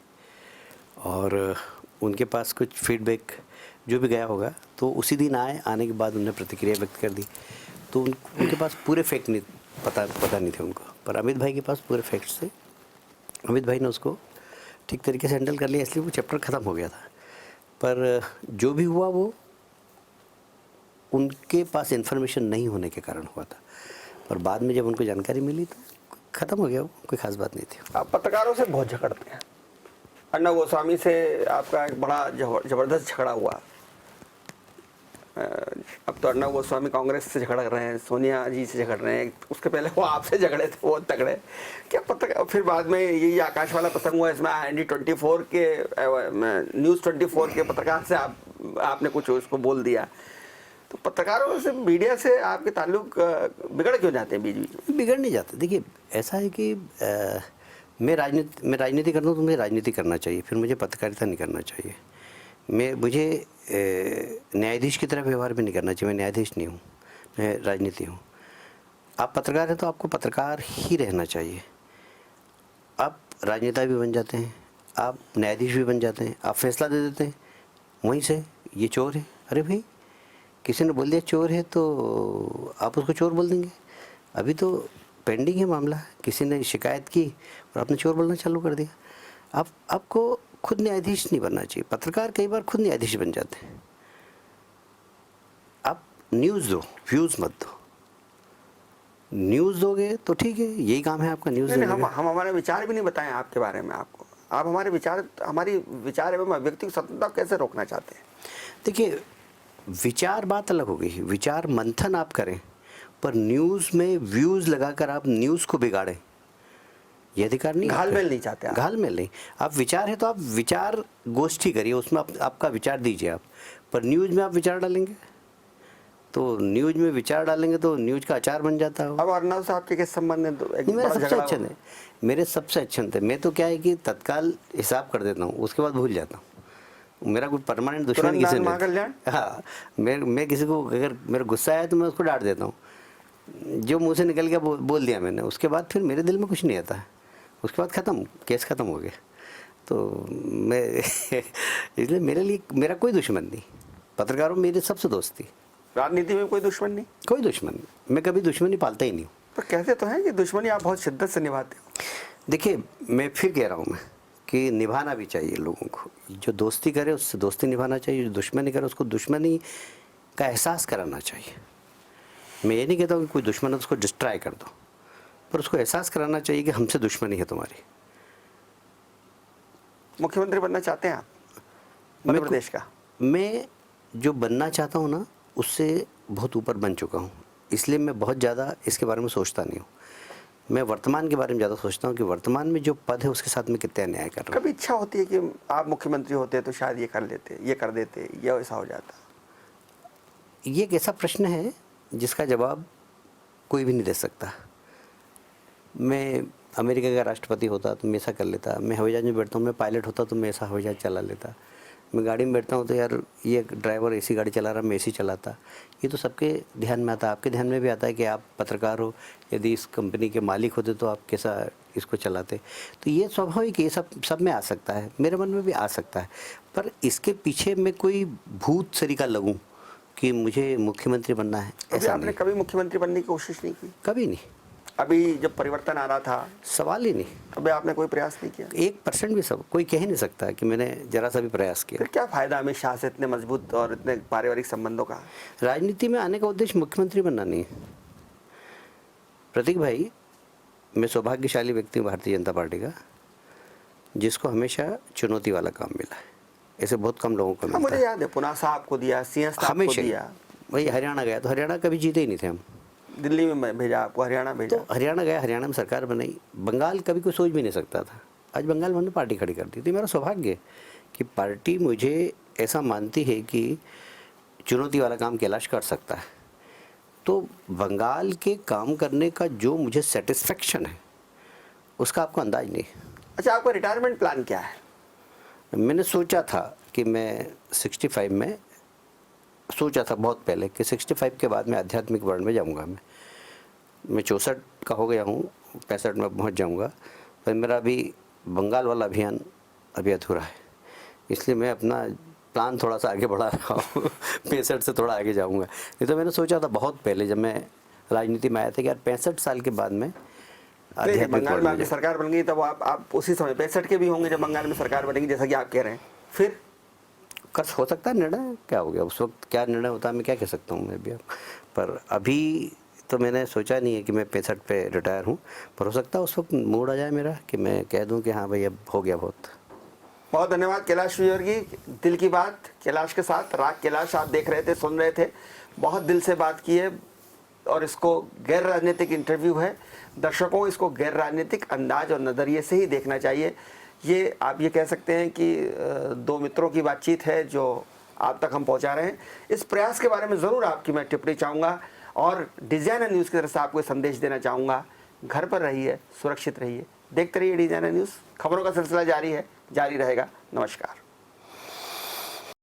और उनके पास कुछ फीडबैक जो भी गया होगा, तो उसी दिन आने के बाद उन्होंने प्रतिक्रिया व्यक्त कर दी। तो उनके पास पूरे फैक्ट नहीं पता नहीं थे उनको, पर अमित भाई के पास पूरे फैक्ट्स थे। अमित भाई ने उसको ठीक तरीके से हैंडल कर लिया, इसलिए वो चैप्टर ख़त्म हो गया था। पर जो भी हुआ वो उनके पास इन्फॉर्मेशन नहीं होने के कारण हुआ था, और बाद में जब उनको जानकारी मिली तो ख़त्म हो गया, वो कोई ख़ास बात नहीं थी। आप पत्रकारों से बहुत झगड़ते हैं। अर्नब गोस्वामी से आपका एक बड़ा ज़बरदस्त झगड़ा हुआ। अब तो अर्नब गोस्वामी कांग्रेस से झगड़ रहे हैं, सोनिया जी से झगड़ रहे हैं, उसके पहले वो आपसे झगड़े थे, वो तगड़े। क्या पत्रकार, फिर बाद में यही आकाश वाला प्रसंग हुआ, इसमें ND24 के न्यूज़ 24 के पत्रकार से आपने कुछ उसको बोल दिया। तो पत्रकारों से, मीडिया से आपके ताल्लुक बिगड़ क्यों जाते हैं बीच बीच में? बिगड़ नहीं जाते। देखिए ऐसा है कि मैं राजनीति करता हूँ तो मुझे राजनीति करना चाहिए, फिर मुझे पत्रकारिता नहीं करना चाहिए। मुझे न्यायाधीश की तरह व्यवहार भी नहीं करना चाहिए। मैं न्यायाधीश नहीं हूँ, मैं राजनीति हूँ। आप पत्रकार हैं तो आपको पत्रकार ही रहना चाहिए। आप राजनेता भी बन जाते हैं, आप न्यायाधीश भी बन जाते हैं, आप फैसला दे देते हैं वहीं से, ये चोर है। अरे भाई, किसी ने बोल दिया चोर है तो आप उसको चोर बोल देंगे? अभी तो पेंडिंग है मामला, किसी ने शिकायत की और आपने चोर बोलना चालू कर दिया। आपको खुद न्यायाधीश नहीं बनना चाहिए। पत्रकार कई बार खुद न्यायाधीश बन जाते हैं। आप न्यूज़ दो, व्यूज़ मत दो। न्यूज़ दोगे तो ठीक है, यही काम है आपका, न्यूज़ नहीं, देने का। हम हमारे विचार भी नहीं बताएं आपके बारे में आपको। आप हमारे विचार, हमारी विचार एवं अभिव्यक्ति की स्वतंत्रता कैसे रोकना चाहते हैं? देखिए, विचार बात अलग हो गई। विचार मंथन आप करें, पर न्यूज़ में व्यूज़ लगाकर आप न्यूज़ को बिगाड़ें, ये अधिकार नहीं। घालमेल नहीं चाहते आप? घालमेल नहीं। आप विचार है तो आप विचार गोष्ठी करिए, उसमें आपका विचार दीजिए आप। पर न्यूज़ में आप विचार डालेंगे तो न्यूज़ में विचार डालेंगे तो न्यूज़ का अचार बन जाता है। अब अर्नब साहब के किस संबंध में नहीं, मेरे सबसे अच्छे थे, मेरे सबसे अच्छे थे। मैं तो क्या है कि तत्काल हिसाब कर देता हूँ, उसके बाद भूल जाता हूँ। मेरा कोई परमानेंट दुश्मन किसी नहीं। कल्याण? हाँ, मैं किसी को अगर मेरा गुस्सा आया तो मैं उसको डांट देता हूँ। जो मुँह से निकल गया बोल दिया मैंने, उसके बाद फिर मेरे दिल में कुछ नहीं आता है। उसके बाद ख़त्म, केस ख़त्म हो गया। तो मैं इसलिए मेरे लिए मेरा कोई दुश्मन नहीं। पत्रकारों मेरे सबसे दोस्त थी। राजनीति में कोई दुश्मन नहीं? कोई दुश्मन नहीं, मैं कभी दुश्मनी पालता ही नहीं हूँ। पर कहते तो हैं कि दुश्मनी आप बहुत शिद्दत से निभाते हो। देखिए, मैं फिर कह रहा हूँ मैं कि निभाना भी चाहिए लोगों को। जो दोस्ती करे उससे दोस्ती निभाना चाहिए, जो दुश्मनी करे उसको दुश्मनी का एहसास कराना चाहिए। मैं ये नहीं कहता हूँ कि कोई दुश्मन है तो उसको डिस्ट्रॉय कर दो, पर उसको एहसास कराना चाहिए कि हमसे दुश्मनी है तुम्हारी। मुख्यमंत्री बनना चाहते हैं आप मध्य प्रदेश का? मैं जो बनना चाहता हूँ ना, उससे बहुत ऊपर बन चुका हूँ, इसलिए मैं बहुत ज़्यादा इसके बारे में सोचता नहीं हूँ। मैं वर्तमान के बारे में ज़्यादा सोचता हूँ कि वर्तमान में जो पद है उसके साथ मैं कितना न्याय कर रहा हूँ। कभी इच्छा होती है कि आप मुख्यमंत्री होते तो शायद ये कर लेते, ये कर देते, ये ऐसा हो जाता? ये एक ऐसा प्रश्न है जिसका जवाब कोई भी नहीं दे सकता। मैं अमेरिका का राष्ट्रपति होता तो मैं ऐसा कर लेता। मैं हवाई जहाज़ में बैठता हूँ, मैं पायलट होता तो मैं ऐसा हवाई जहाज़ चला लेता। मैं गाड़ी में बैठता हूँ तो यार ये ड्राइवर एसी गाड़ी चला रहा, मैं एसी चलाता। ये तो सबके ध्यान में आता है, आपके ध्यान में भी आता है कि आप पत्रकार हो, यदि इस कंपनी के मालिक होते तो आप कैसा इसको चलाते। तो ये स्वाभाविक, ये सब में आ सकता है, मेरे मन में भी आ सकता है। पर इसके पीछे मैं कोई भूत सरीका लगूँ कि मुझे मुख्यमंत्री बनना है, ऐसा आपने नहीं। कभी मुख्यमंत्री बनने की कोशिश नहीं की? कभी नहीं। अभी जब परिवर्तन आ रहा था, सवाल ही नहीं। अभी आपने कोई प्रयास नहीं किया? 1% भी सब कोई कह नहीं सकता कि मैंने जरा सा भी प्रयास किया। फिर क्या फायदा अमित शाह से इतने मजबूत और इतने पारिवारिक संबंधों का? राजनीति में आने का उद्देश्य मुख्यमंत्री बनना नहीं है। प्रतीक भाई, मैं सौभाग्यशाली व्यक्ति हूँ भारतीय जनता पार्टी का, जिसको हमेशा चुनौती वाला काम मिला है। ऐसे बहुत कम लोगों को मिलता है। मुझे याद है पुनासा आपको दिया, सिंहस्थ आपको दिया। वही हरियाणा गया तो हरियाणा कभी जीते ही नहीं थे हम। दिल्ली में भेजा आपको, हरियाणा भेजा। तो हरियाणा गया, हरियाणा में सरकार बनाई। बंगाल कभी कोई सोच भी नहीं सकता था, आज बंगाल में हमने पार्टी खड़ी कर दी थी। मेरा सौभाग्य है कि पार्टी मुझे ऐसा मानती है कि चुनौती वाला काम कैलाश कर सकता है। तो बंगाल के काम करने का जो मुझे सेटिस्फेक्शन है उसका आपको अंदाज नहीं। अच्छा, आपका रिटायरमेंट प्लान क्या है? मैंने सोचा था कि मैं 65 में, सोचा था बहुत पहले कि 65 के बाद मैं आध्यात्मिक वर्ण में जाऊंगा। मैं 64 का हो गया हूँ, 65 में पहुँच जाऊंगा। पर मेरा अभी बंगाल वाला अभियान अभी अधूरा है, इसलिए मैं अपना प्लान थोड़ा सा आगे बढ़ा रहा हूँ। 65 से थोड़ा आगे जाऊंगा। नहीं तो मैंने सोचा था बहुत पहले, जब मैं राजनीति में आया था, कि यार 65 साल के बाद में बंगाल में आपकी सरकार बन गई, तब आप उसी समय 65 के भी होंगे जब बंगाल में सरकार बनेगी, जैसा कि आप कह रहे हैं। फिर कस हो सकता है निर्णय, क्या हो गया उस वक्त, क्या निर्णय होता है मैं क्या कह सकता हूँ मैं भी। पर अभी तो मैंने सोचा नहीं है कि मैं 65 पे रिटायर हूँ। पर हो सकता है उस वक्त मूड आ जाए मेरा कि मैं कह दूँ कि हाँ भाई अब हो गया बहुत। बहुत धन्यवाद कैलाश विजयवर्गीय। दिल की बात कैलाश के साथ, राग कैलाश आप देख रहे थे, सुन रहे थे। बहुत दिल से बात की है और इसको गैर राजनीतिक इंटरव्यू है। दर्शकों, इसको गैर राजनीतिक अंदाज और नज़रिए से ही देखना चाहिए। ये आप ये कह सकते हैं कि दो मित्रों की बातचीत है जो आप तक हम पहुंचा रहे हैं। इस प्रयास के बारे में ज़रूर आपकी मैं टिप्पणी चाहूँगा और डिजाइनर न्यूज़ की तरफ से आपको संदेश देना चाहूँगा, घर पर रहिए, सुरक्षित रहिए, देखते रहिए डिजाइनर न्यूज़। खबरों का सिलसिला जारी है, जारी रहेगा। नमस्कार।